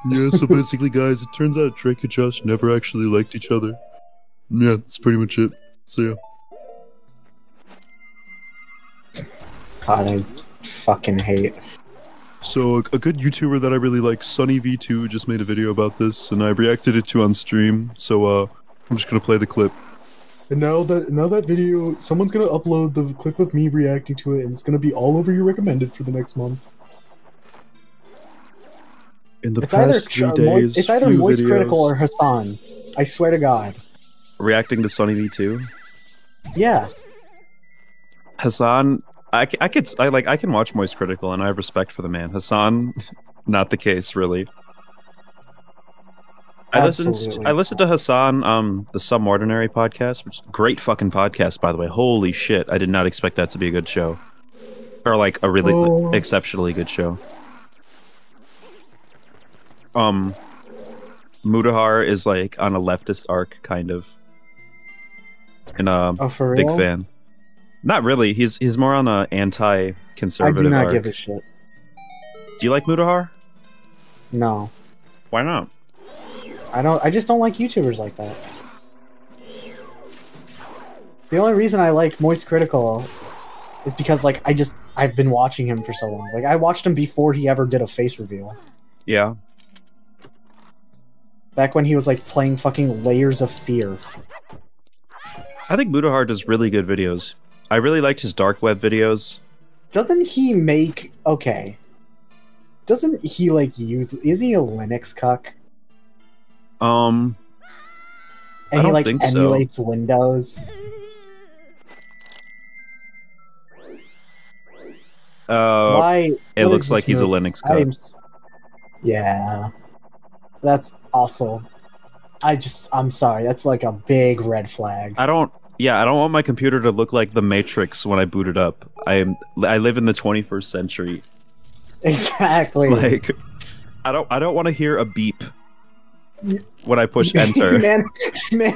Yeah, so basically, guys, it turns out Drake and Josh never actually liked each other. Yeah, that's pretty much it. So, yeah. God, I fucking hate. So, a good YouTuber that I really like, SunnyV2, just made a video about this, and I reacted it to on stream, so, I'm just gonna play the clip. And now that video, someone's gonna upload the clip of me reacting to it, and it's gonna be all over your recommended for the next month. In the past 3 days, it's either Moist Critical or Hassan. I swear to God. Reacting to SunnyV2? Yeah. Hassan, I can watch Moist Critical, and I have respect for the man. Hassan, not the case, really. I listened to Hassan, the Some Ordinary podcast, which is a great fucking podcast, by the way. Holy shit, I did not expect that to be a good show. or like a really exceptionally good show. Mutahar is like on a leftist arc, kind of. And for big real? fan. Not really. He's more on a anti-conservative. I do not arc. give a shit. Do you like Mutahar? No. Why not? I just don't like YouTubers like that. The only reason I like Moist Critical is because like I've been watching him for so long. Like I watched him before he ever did a face reveal. Yeah. Back when he was like playing fucking Layers of Fear. I think Mutahar does really good videos. I really liked his dark web videos. Doesn't he make okay? Doesn't he like use? Is he a Linux cuck? And I he don't like think so. emulates Windows. Why? It what looks is like this he's a move? Linux cuck. Yeah, that's also. I'm sorry. That's like a big red flag. I don't want my computer to look like the Matrix when I boot it up. I live in the 21st century. Exactly. Like, I don't want to hear a beep when I push enter. Man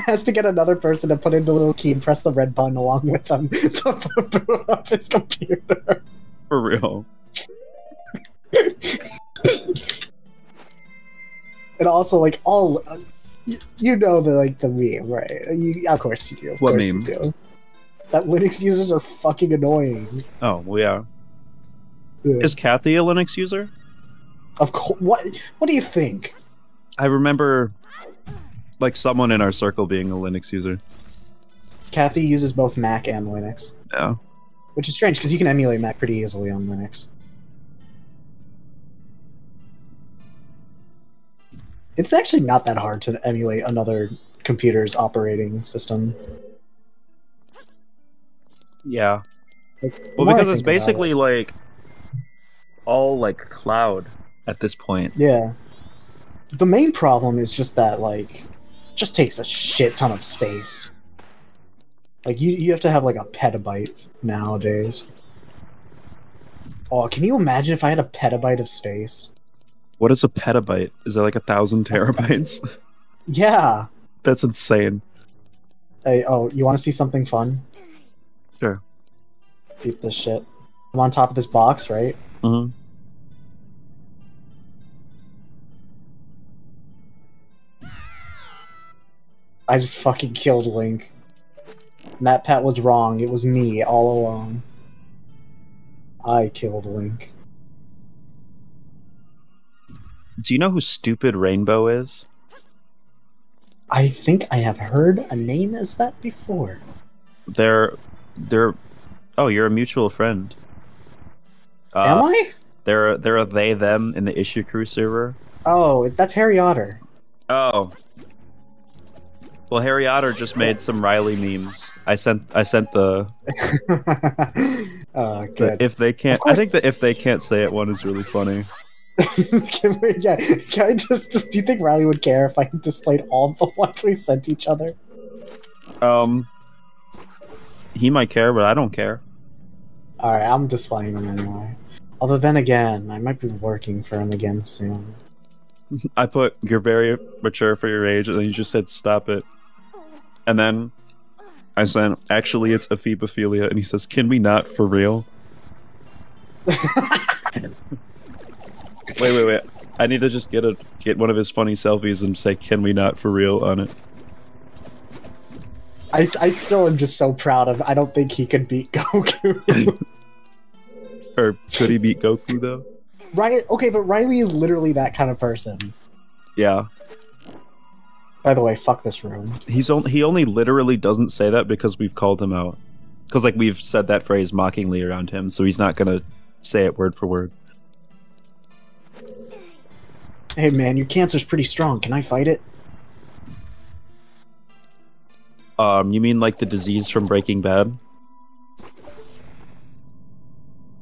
has to get another person to put in the little key and press the red button along with them to boot up his computer. For real. And also, like, all... you know the meme, right? Of course you do. Of What course meme? You do. That Linux users are fucking annoying. Oh, well, yeah. Yeah. Is Kathy a Linux user? Of course. What do you think? I remember, like, someone in our circle being a Linux user. Kathy uses both Mac and Linux. Yeah. Which is strange, because you can emulate Mac pretty easily on Linux. It's actually not that hard to emulate another computer's operating system. Yeah. Like, Well, the more I because it's think about basically, it- like, all, like, cloud at this point. Yeah. The main problem is just that, like, it just takes a shit ton of space. Like, you have to have, like, a petabyte nowadays. Oh, can you imagine if I had a petabyte of space? What is a petabyte? Is that like 1,000 terabytes? Yeah. That's insane. Hey, oh, you want to see something fun? Sure. Keep this shit. I'm on top of this box, right? Mm-hmm. I just fucking killed Link. MatPat was wrong. It was me all along. I killed Link. Do you know who Stupid Rainbow is? I think I have heard a name as that before. They're... Oh, you're a mutual friend. Am I? They're a they/them in the Issue Crew server. Oh, that's Harry Otter. Oh. Well, Harry Otter just made some Riley memes. I sent the Good. if they can't. I think the if they can't say it one is really funny. Can I just... Do you think Riley would care if I displayed all the ones we sent each other? He might care, but I don't care. Alright, I'm displaying them anyway. Although then again, I might be working for him again soon. I put, you're very mature for your age, and then you just said, stop it. And then I said, actually, it's ephebophilia, and he says, can we not, for real? Wait. I need to just get one of his funny selfies and say, can we not, for real, on it. I still am just so proud of... I don't think he could beat Goku. Or could he beat Goku, though? Okay, but Riley is literally that kind of person. Yeah. By the way, fuck this room. He only literally doesn't say that because we've called him out. Because, like, we've said that phrase mockingly around him, so he's not gonna say it word for word. Hey man, your cancer's pretty strong. Can I fight it? You mean like the disease from Breaking Bad?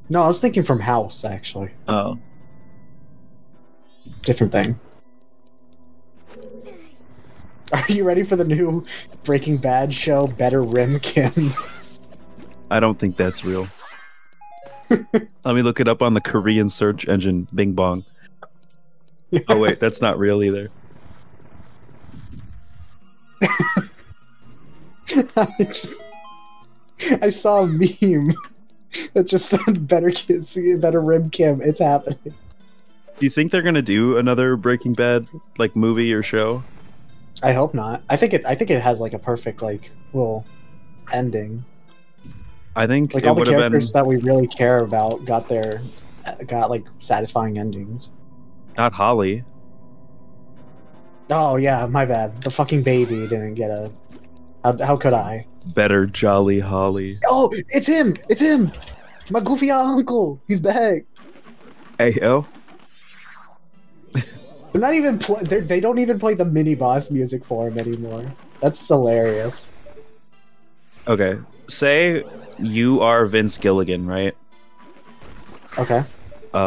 No, I was thinking from House, actually. Oh. Different thing. Are you ready for the new Breaking Bad show, Better Rim Kim? I don't think that's real. Let me look it up on the Korean search engine. Bing bong. Oh wait, that's not real either. I saw a meme that just said better kids, better Rim Kim. It's happening. Do you think they're gonna do another Breaking Bad like movie or show? I hope not. I think it has like a perfect like little ending. I think like it all the would have characters been that we really care about got like satisfying endings. not Holly. Oh yeah, my bad. The fucking baby didn't get a. How could I? Better Jolly Holly. Oh, it's him! It's him! My goofy uncle. He's back. Hey yo. They're not even. They don't even play the mini boss music for him anymore. That's hilarious. Okay, say you are Vince Gilligan, right? Okay.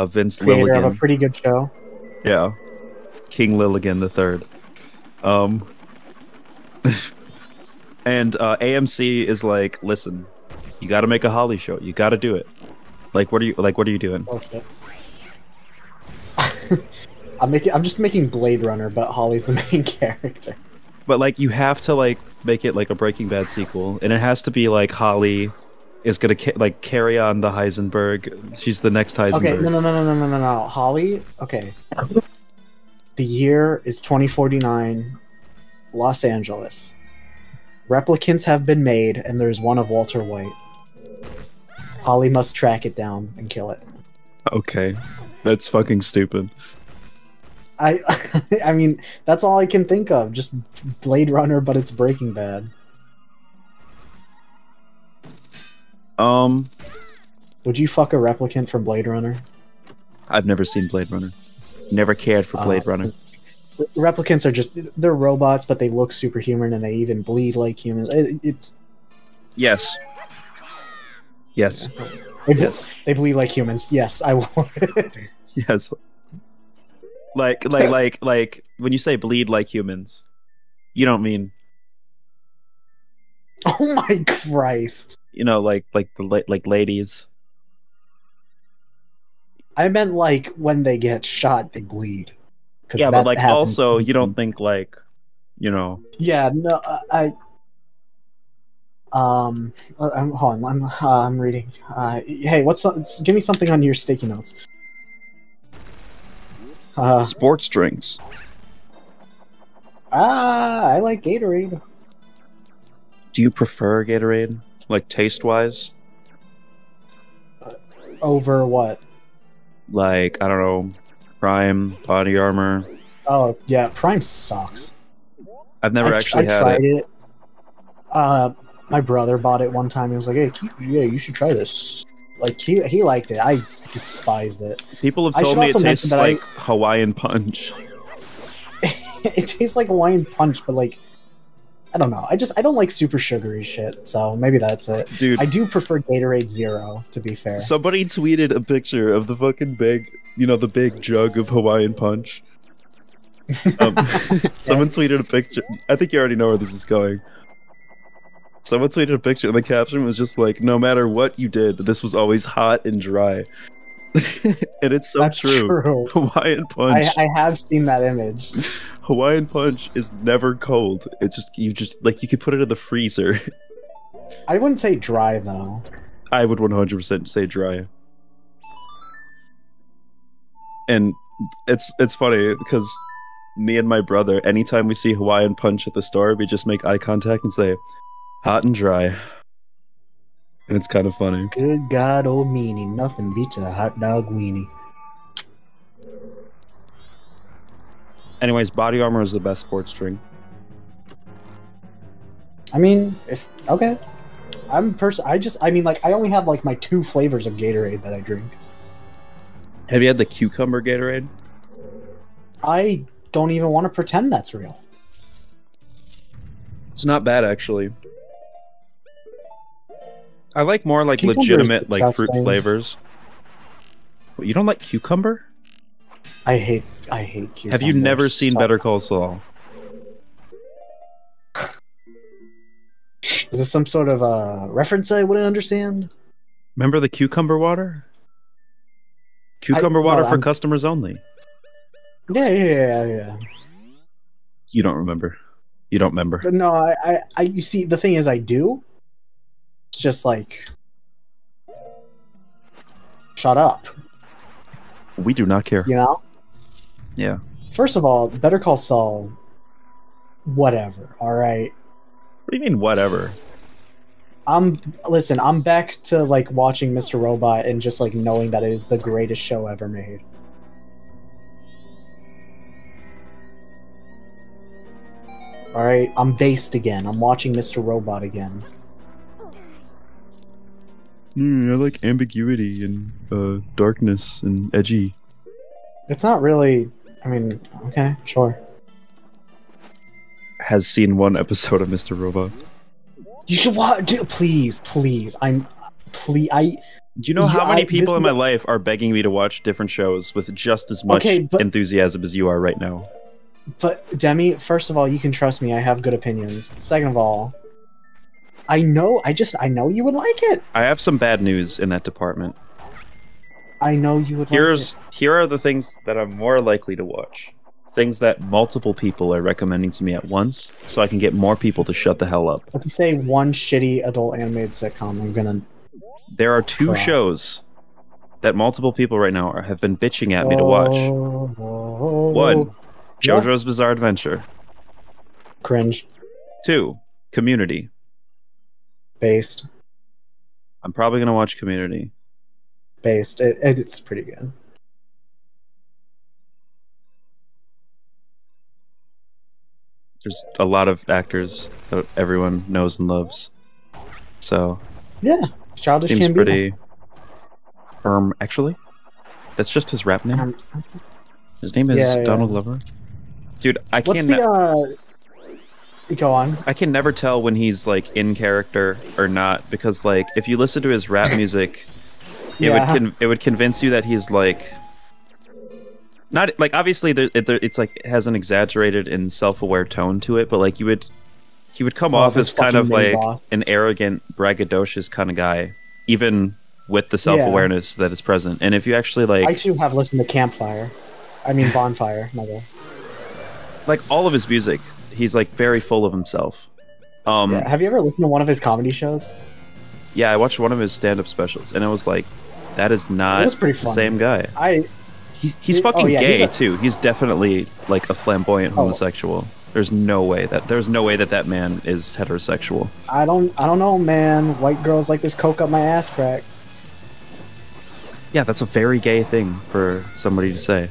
Vince Creator Lilligan. of a pretty good show. Yeah. King Lilligan the Third. And AMC is like, listen, you got to make a Holly show. You got to do it. Like, what are you doing? Oh shit. I'm just making Blade Runner, but Holly's the main character. But like, you have to like make it like a Breaking Bad sequel, and it has to be like Holly is gonna like carry on the Heisenberg. She's the next Heisenberg. Okay, no. Holly. Okay. The year is 2049, Los Angeles. Replicants have been made, and there's one of Walter White. Holly must track it down and kill it. Okay, that's fucking stupid. I mean, that's all I can think of. Just Blade Runner, but it's Breaking Bad. Would you fuck a replicant from Blade Runner? I've never seen Blade Runner. Never cared for Blade Runner. Replicants are they're robots, but they look superhuman and they even bleed like humans. It's yes. Yes. Yes. They bleed like humans. Yes, I would. Yes. Like when you say bleed like humans, you don't mean. Oh my Christ! You know, like ladies. I meant like when they get shot, they bleed. Yeah, but like also, you don't think like, you know. Yeah, no, hold on, I'm reading. Hey, give me something on your sticky notes. Sports drinks. I like Gatorade. Do you prefer Gatorade, like taste-wise? Over what? Like, I don't know, Prime, Body Armor. Oh yeah, Prime sucks. I've never actually had tried it. My brother bought it one time. He was like, "Hey, you should try this." Like he liked it. I despised it. People have told me it tastes like Hawaiian Punch. It tastes like Hawaiian Punch, but like, I don't know. I don't like super sugary shit, so maybe that's it. Dude, I do prefer Gatorade Zero, to be fair. Somebody tweeted a picture of the fucking big, the big jug of Hawaiian Punch. Someone tweeted a picture. I think you already know where this is going. Someone tweeted a picture, and the caption was just like, "No matter what you did, this was always hot and dry." And it's so true. Hawaiian Punch. I have seen that image. Hawaiian Punch is never cold. You could put it in the freezer. I wouldn't say dry though. I would 100% say dry. And it's funny because me and my brother, anytime we see Hawaiian Punch at the store, we just make eye contact and say, "Hot and dry." And it's kind of funny. Good God, old meanie, nothing beats a hot dog weenie. Anyways, Body Armor is the best sports drink. I mean, okay. I only have like my 2 flavors of Gatorade that I drink. Have you had the cucumber Gatorade? I don't even want to pretend that's real. It's not bad, actually. I like more like Cucumber legitimate like fruit flavors. What, you don't like cucumber? I hate cucumber. Have you never seen Better Call Saul? Is this some sort of reference I wouldn't understand? Remember the cucumber water? Cucumber water for customers only. Yeah. You don't remember. You don't remember. No, you see, the thing is, I do. It's just like, shut up. We do not care. You know? Yeah. First of all, Better Call Saul, whatever, alright? What do you mean, whatever? Listen, I'm back to, like, watching Mr. Robot and just, like, knowing that it is the greatest show ever made. Alright, I'm based again. I'm watching Mr. Robot again. I like ambiguity and darkness and edgy. It's not really... I mean, okay, sure. Has seen one episode of Mr. Robot. You should watch... Please. Do you know how many people in my life are begging me to watch different shows with just as much enthusiasm as you are right now? But, Demi, first of all, you can trust me. I have good opinions. Second of all, I know you would like it. I have some bad news in that department. I know you would like it. Here are the things that I'm more likely to watch. Things that multiple people are recommending to me at once, so I can get more people to shut the hell up. If you say one shitty adult animated sitcom, I'm gonna... There are two shows that multiple people right now have been bitching at me to watch. One, JoJo's Bizarre Adventure. Cringe. 2, Community. Based. I'm probably gonna watch Community. Based. It's pretty good. There's a lot of actors that everyone knows and loves. So yeah, Childish seems Gambino. pretty. Actually, that's just his rap name. His name is Donald Glover. Dude, I can't. Go on. I can never tell when he's like in character or not, because like if you listen to his rap music, it would convince you that he's like not like, obviously it's like it has an exaggerated and self-aware tone to it, but like he would come off as kind of like an arrogant, braggadocious kind of guy, even with the self-awareness that is present. And if you actually like, I too have listened to Bonfire, my bad. Like all of his music, he's like very full of himself. Have you ever listened to one of his comedy shows? Yeah, I watched one of his stand-up specials, and it was like, that is not the same guy. He's fucking gay too. He's definitely like a flamboyant homosexual. There's no way that man is heterosexual. I don't know, man. White girls like this coke up my ass crack. Yeah, that's a very gay thing for somebody to say.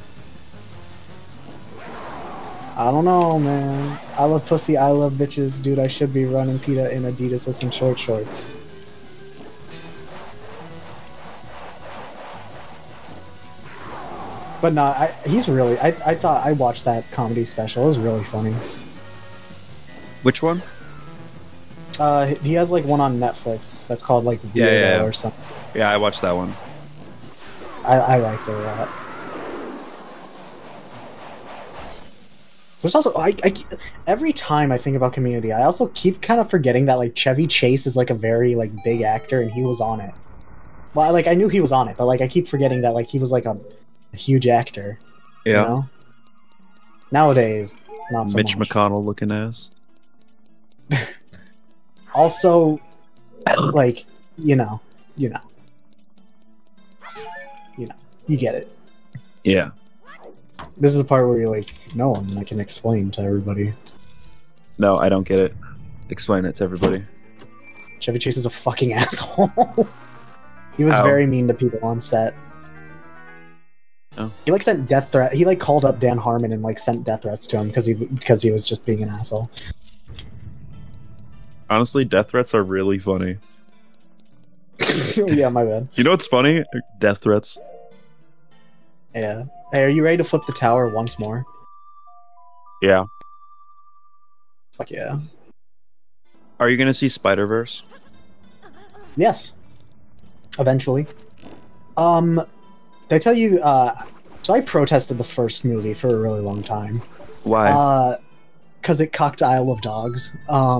I don't know, man. I love pussy, I love bitches. Dude, I should be running PETA in Adidas with some short shorts. But no, he's really... I thought I watched that comedy special. It was really funny. Which one? He has like one on Netflix that's called like Weirdo or something. Yeah, I watched that one. I liked it a lot. There's also every time I think about Community, I also keep kind of forgetting that like Chevy Chase is like a very like big actor and he was on it. Well, like I knew he was on it, but like I keep forgetting that like he was like a huge actor. Yeah. You know? Nowadays, not so Mitch much. McConnell looking ass. Also, like, you get it. Yeah. This is the part where you're like, no, and I can explain to everybody. No, I don't get it. Explain it to everybody. Chevy Chase is a fucking asshole. He was very mean to people on set. Oh. He like sent death threat. He like called up Dan Harmon and like sent death threats to him because he was just being an asshole. Honestly, death threats are really funny. Yeah, my bad. You know what's funny? Death threats. Yeah. Hey, are you ready to flip the tower once more? Yeah. Fuck yeah. Are you gonna see Spider-Verse? Yes. Eventually. Did I tell you, so I protested the first movie for a really long time. Why? Because it cucked Isle of Dogs. How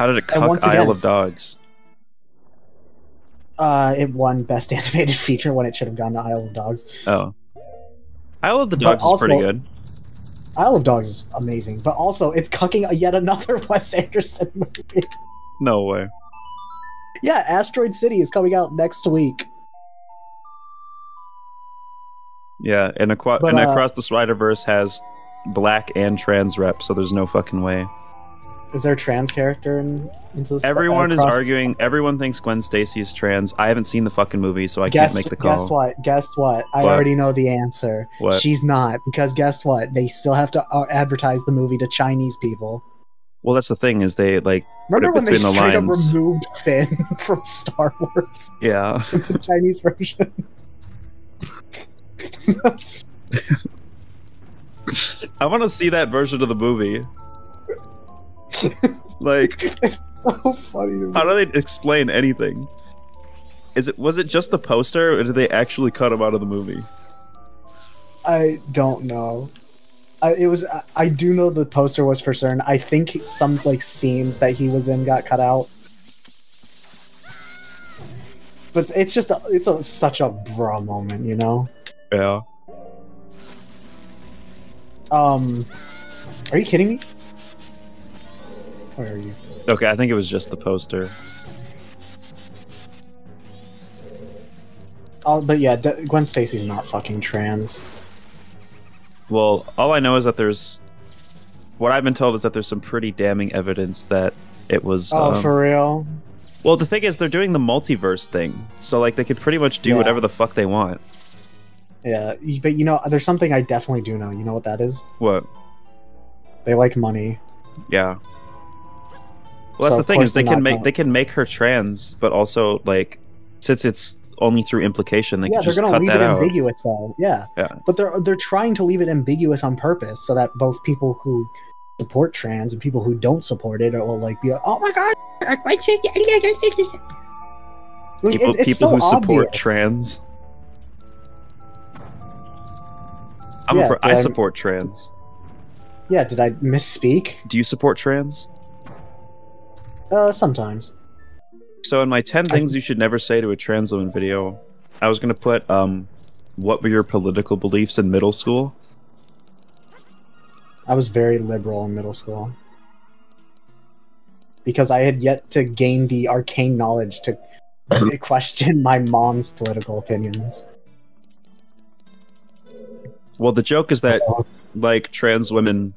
did it cuck Isle of Dogs? It won Best Animated Feature when it should have gone to Isle of Dogs. Oh. Isle of the Dogs is pretty good. Isle of Dogs is amazing, but also it's cucking yet another Wes Anderson movie. No way. Yeah, Asteroid City is coming out next week. Yeah, and Across the Spider-Verse has black and trans rep, so there's no fucking way. Is there a trans character into the Everyone is arguing. Everyone thinks Gwen Stacy is trans. I haven't seen the fucking movie, so I can't make the call. Guess what? I already know the answer. What? She's not, because guess what? They still have to advertise the movie to Chinese people. Well, that's the thing, is they, like, remember when they straight up lines. removed Finn from Star Wars? Yeah. The Chinese version. I want to see that version of the movie. Like, it's so funny to me. How do they explain anything? Was it just the poster, or did they actually cut him out of the movie? I don't know. I do know the poster was for certain. I think some like scenes that he was in got cut out. But it's just such a bra moment, you know? Yeah. Are you kidding me? Where are you? Okay, I think it was just the poster. Oh, but yeah, Gwen Stacy's not fucking trans. Well, all I know is that what I've been told is that there's some pretty damning evidence that it was... Oh, for real? Well, the thing is, they're doing the multiverse thing, so like they could pretty much do whatever the fuck they want. Yeah, but you know, there's something I definitely do know. You know what that is? What? They like money. Yeah. Well, that's the thing, is they can make her trans, but also, like, since it's only through implication, they can just cut that out. Yeah, they're gonna leave it ambiguous, though. Yeah. Yeah. But they're trying to leave it ambiguous on purpose, so that both people who support trans and people who don't support it will like be like, "Oh my god!" People so who support obvious. trans. I support trans. Yeah, did I misspeak? Do you support trans? Sometimes. So in my 10 things you should never say to a trans woman video, I was going to put, what were your political beliefs in middle school? I was very liberal in middle school. Because I had yet to gain the arcane knowledge to question my mom's political opinions. Well, the joke is that, like, trans women,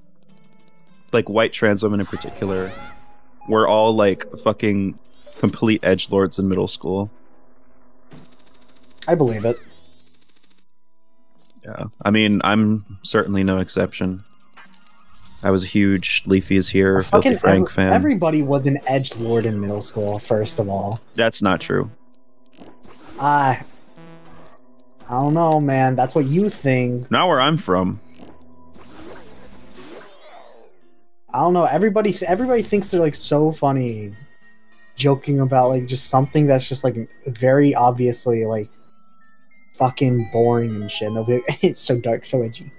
like, white trans women in particular, were all, like, fucking complete edgelords in middle school. I believe it. Yeah. I mean, I'm certainly no exception. I was a huge Leafy is Here, Filthy Frank fan. Everybody was an edgelord in middle school, first of all. That's not true. I don't know, man. That's what you think. Not where I'm from. I don't know. Everybody thinks they're like so funny, joking about like just something that's just like very obviously like fucking boring and shit. And they'll be like, "It's so dark, so edgy."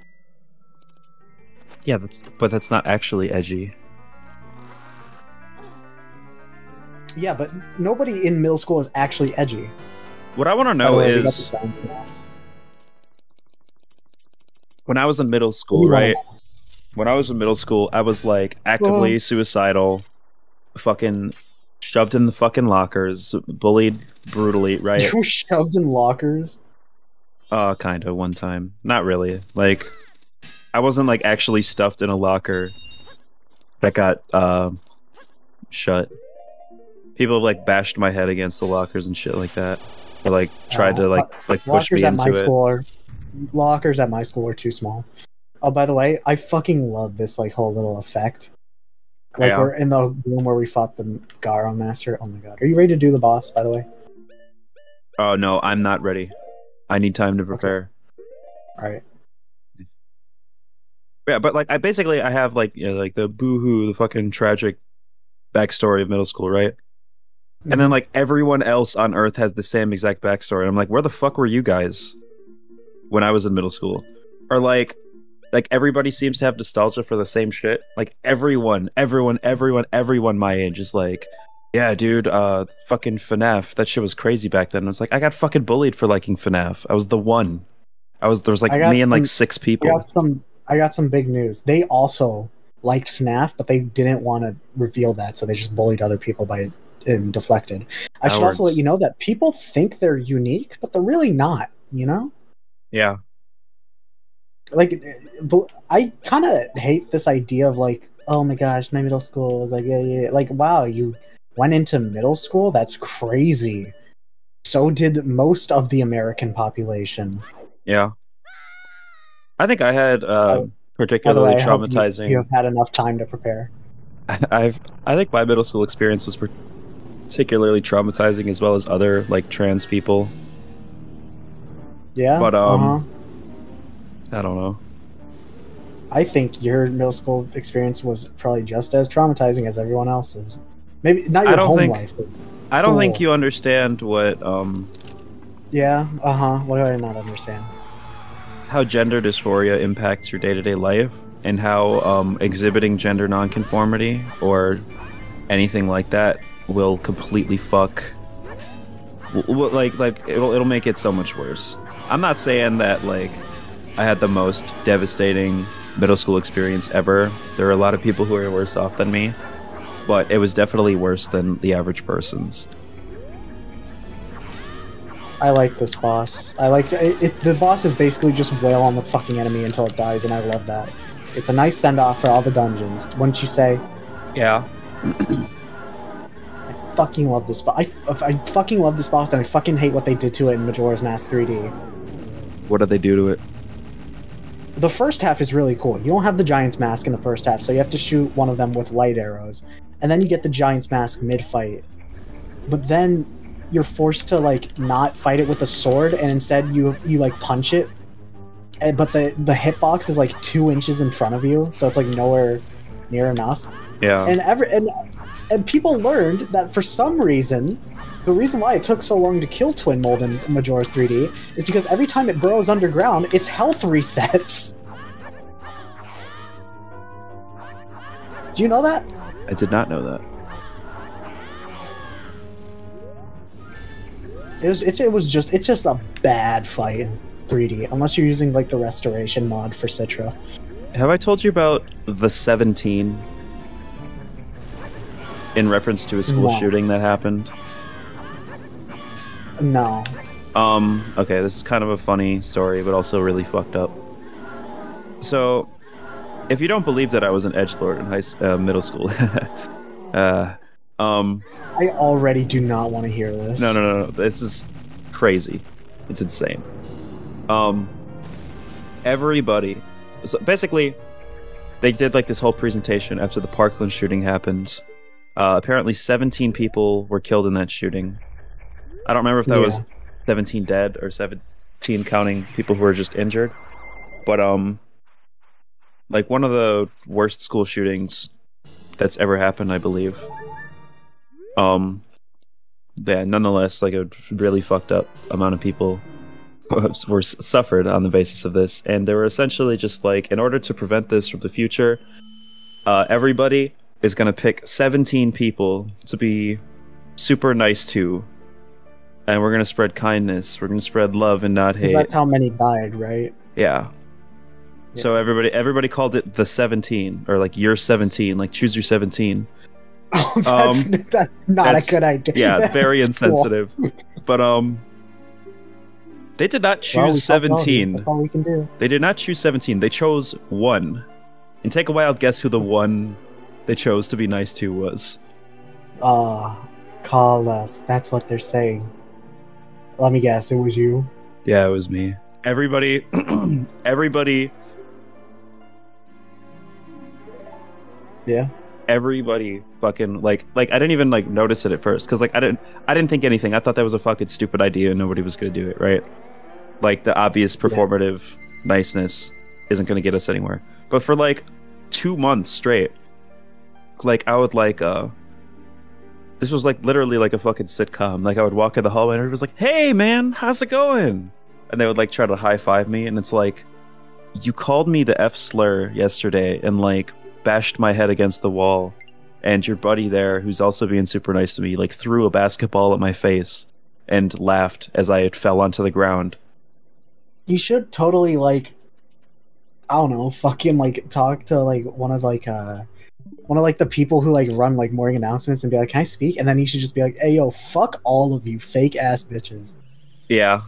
Yeah, but that's not actually edgy. Yeah, but nobody in middle school is actually edgy. What I want to know is, when I was in middle school, right? When I was in middle school, I was like actively suicidal, fucking shoved in the fucking lockers, bullied brutally, right? You were shoved in lockers? Kind of, one time. Not really. Like, I wasn't like actually stuffed in a locker that got shut. People have like bashed my head against the lockers and shit like that. Or like tried to like push me into it. Lockers at my school are too small. Oh, by the way, I fucking love this like whole little effect. Like we're in the room where we fought the Garo Master. Oh my god. Are you ready to do the boss, by the way? Oh no, I'm not ready. I need time to prepare. Okay. Alright. Yeah, but like I have like, you know, like the boohoo, the fucking tragic backstory of middle school, right? Mm-hmm. And then like everyone else on Earth has the same exact backstory. And I'm like, where the fuck were you guys when I was in middle school? Or like everybody seems to have nostalgia for the same shit. Like everyone my age is like, Yeah, dude, fucking FNAF. That shit was crazy back then. I was like, I got fucking bullied for liking FNAF. I was the one. There was like me and like 6 people. I got some big news. They also liked FNAF, but they didn't want to reveal that, so they just bullied other people and deflected. I should also let you know that people think they're unique, but they're really not, you know? Yeah. Like, I kind of hate this idea of like, oh my gosh, my middle school was like, yeah. Like, wow, you went into middle school? That's crazy. So did most of the American population. Yeah. I think I had particularly traumatizing. You have had enough time to prepare. I think my middle school experience was particularly traumatizing, as well as other like trans people. Yeah. But I don't know. I think your middle school experience was probably just as traumatizing as everyone else's. Maybe not your home life. But I don't think you understand what. Yeah. What do I not understand? How gender dysphoria impacts your day-to-day life, and how exhibiting gender nonconformity or anything like that will completely fuck. Like it'll make it so much worse. I'm not saying that like I had the most devastating middle school experience ever. There are a lot of people who are worse off than me, but it was definitely worse than the average person's. I like this boss. I like it. The boss is basically just wail on the fucking enemy until it dies, and I love that. It's a nice send-off for all the dungeons, wouldn't you say? Yeah. I fucking love this boss. I fucking love this boss, and I fucking hate what they did to it in Majora's Mask 3D. What did they do to it? The first half is really cool. You don't have the Giant's Mask in the first half, so you have to shoot one of them with light arrows. And then you get the Giant's Mask mid-fight. But then you're forced to like not fight it with a sword, and instead you like punch it, but the hitbox is like 2 inches in front of you, so it's like nowhere near enough. Yeah. And people learned that for some reason, the reason why it took so long to kill Twin Mold in Majora's 3D is because every time it burrows underground, its health resets. Do you know that? I did not know that. It's just a bad fight in 3D, unless you're using like the restoration mod for Citra. Have I told you about the 17 in reference to a school shooting that happened? No. Okay, this is kind of a funny story, but also really fucked up. So, if you don't believe that I was an edgelord in middle school, I already do not want to hear this. No. This is crazy. It's insane. Everybody. So basically, they did like this whole presentation after the Parkland shooting happened. Apparently 17 people were killed in that shooting. I don't remember if that was 17 dead or 17 counting people who were just injured. But, like one of the worst school shootings that's ever happened, I believe. Yeah, nonetheless, like a really fucked up amount of people were suffered on the basis of this, and they were essentially just like, in order to prevent this from the future, everybody is gonna pick 17 people to be super nice to, and we're gonna spread kindness, we're gonna spread love and not hate. That's how many died, right? Yeah. So everybody called it the 17, or like you're 17, like choose your 17. Oh, that's not a good idea. Yeah, very insensitive. Cool. But they did not choose 17. That's all we can do. They did not choose 17. They chose 1. And take a wild guess who the one they chose to be nice to was. Call us. That's what they're saying. Let me guess, it was you? Yeah, it was me. Everybody Yeah. Everybody fucking like I didn't even like notice it at first, because like I didn't think anything. I thought that was a fucking stupid idea and nobody was gonna do it, right? Like the obvious performative niceness isn't gonna get us anywhere. But for like 2 months straight, like I would like this was like literally like a fucking sitcom. Like I would walk in the hallway and everybody was like, "Hey man, how's it going?" And they would like try to high five me, and it's like, you called me the F slur yesterday and like bashed my head against the wall and your buddy there, who's also being super nice to me, like threw a basketball at my face and laughed as I fell onto the ground. You should totally like, I don't know, fucking like talk to like one of the people who like run like morning announcements and be like, "Can I speak?" And then you should just be like, "Hey yo, fuck all of you fake ass bitches." Yeah.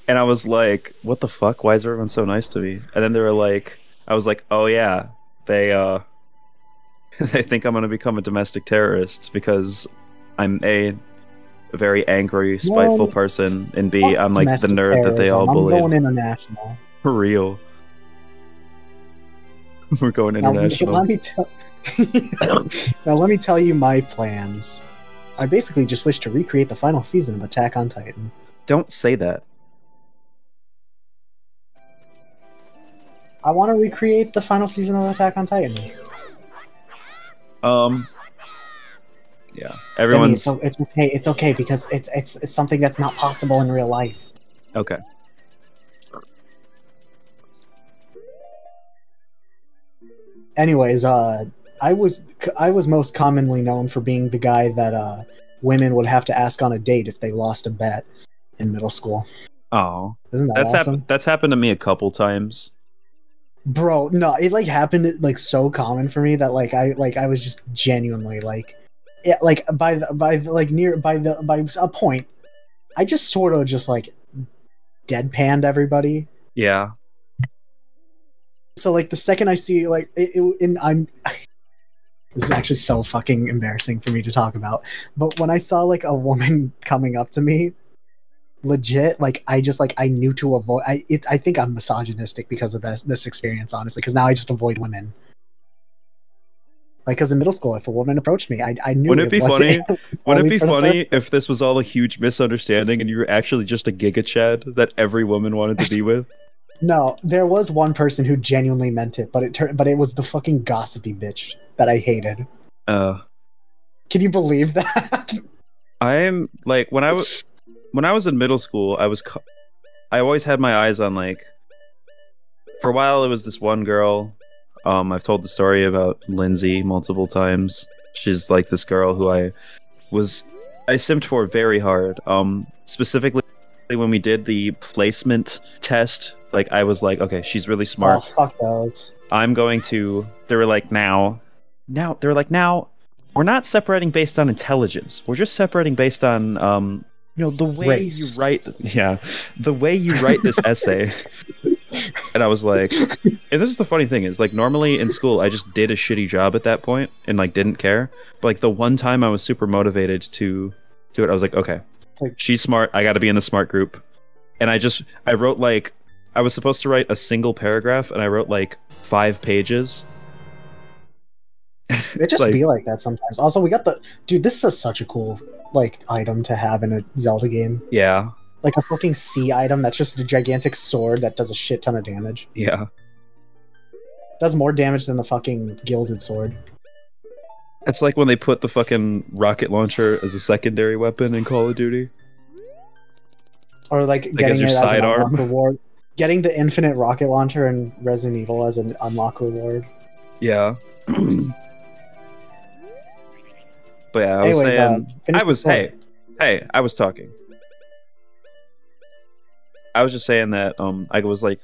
And I was like, "What the fuck? Why is everyone so nice to me?" And then they were like, I was like, "Oh yeah, they they think I'm gonna become a domestic terrorist because I'm a very angry, spiteful person, and B, I'm like the nerd that they all bullied." I'm going international. For real. We're going international. Now, let me tell you my plans. I basically just wish to recreate the final season of Attack on Titan. Don't say that. I want to recreate the final season of Attack on Titan. Yeah. Everyone's... Demi, it's okay. It's okay because it's something that's not possible in real life. Okay. Anyways, I was most commonly known for being the guy that women would have to ask on a date if they lost a bet in middle school. Oh, isn't that awesome? That's happened to me a couple times. Bro, no, it like happened like so common for me that I was just genuinely like, yeah, like by a point, I just sort of just like deadpanned everybody. Yeah. So like the second I see like this is actually so fucking embarrassing for me to talk about. But when I saw like a woman coming up to me, legit, like I knew to avoid. I think I'm misogynistic because of this experience, honestly. Because now I just avoid women. Like, because in middle school, if a woman approached me, I knew. Wouldn't it be funny? Wouldn't it be funny if this was all a huge misunderstanding and you were actually just a Giga Chad that every woman wanted to be with? No, there was one person who genuinely meant it, but it was the fucking gossipy bitch that I hated. Can you believe that? I'm like when I was in middle school, I always had my eyes on like. For a while, it was this one girl. I've told the story about Lindsay multiple times. She's like this girl who I simped for very hard. Specifically when we did the placement test. Like, I was like, okay, she's really smart. Oh, fuck those. I'm going to... They were like, now, we're not separating based on intelligence. We're just separating based on, the way race. You write... Yeah, the way you write this essay. And I was like... And this is the funny thing is, like, normally in school, I just did a shitty job at that point and, like, didn't care. But, like, the one time I was super motivated to do it, I was like, okay, she's smart. I gotta be in the smart group. And I wrote, like... I was supposed to write a single paragraph, and I wrote, like, 5 pages. It just be like that sometimes. Also, we got the... Dude, this is such a cool, like, item to have in a Zelda game. Yeah. Like a fucking C item that's just a gigantic sword that does a shit ton of damage. Yeah. Does more damage than the fucking gilded sword. It's like when they put the fucking rocket launcher as a secondary weapon in Call of Duty. Or, like getting as your it as an sidearm unlock reward. Getting the infinite rocket launcher in Resident Evil as an unlock reward. Yeah. But yeah, I was saying... I was talking. I was just saying that I was like...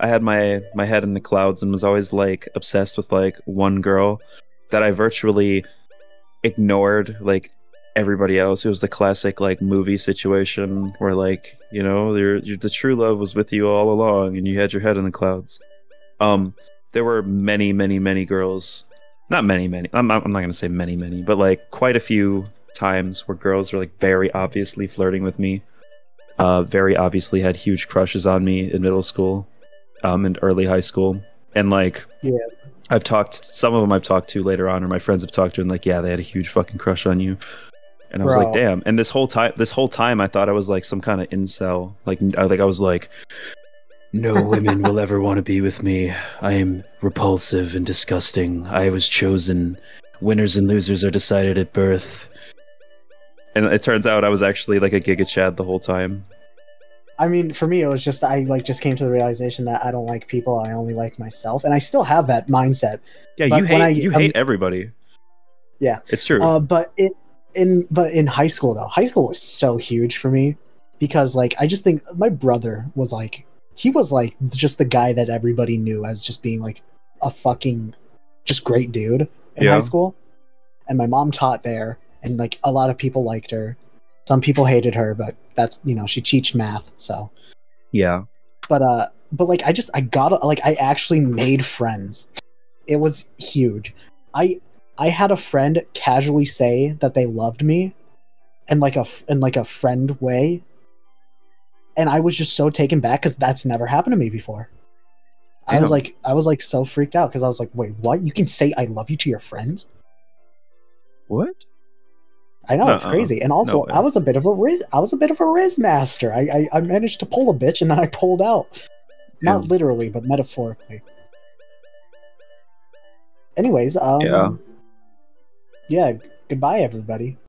I had my head in the clouds and was always like obsessed with like one girl that I virtually ignored like everybody else. It was the classic like movie situation where like, you know, the true love was with you all along and you had your head in the clouds. There were many girls, not many. I'm not going to say many, but like quite a few times where girls were like very obviously flirting with me. Very obviously had huge crushes on me in middle school, and early high school. And like, yeah, some of them I've talked to later on, or my friends have talked to, and like, yeah, they had a huge fucking crush on you. And I was like, damn. And this whole time, I thought I was like some kind of incel. Like I was like, no women will ever want to be with me. I am repulsive and disgusting. I was chosen. Winners and losers are decided at birth. And it turns out I was actually like a Giga Chad the whole time. I mean, for me, it was just, I like just came to the realization that I don't like people. I only like myself. And I still have that mindset. Yeah, you hate everybody. Yeah, it's true. But in high school though, high school was so huge for me because like I just think my brother was like just the guy that everybody knew as just being like a fucking just great dude in high school. And my mom taught there, and like a lot of people liked her. Some people hated her, but that's, you know, she teached math, so yeah. But like I actually made friends. It was huge. I had a friend casually say that they loved me in like a friend way. And I was just so taken back because that's never happened to me before. Damn. I was like so freaked out because I was like, wait, what? You can say I love you to your friends? What? I know, it's crazy. And also, I was a bit of a Riz master. I managed to pull a bitch and then I pulled out. Not literally, but metaphorically. Anyways, yeah, goodbye everybody.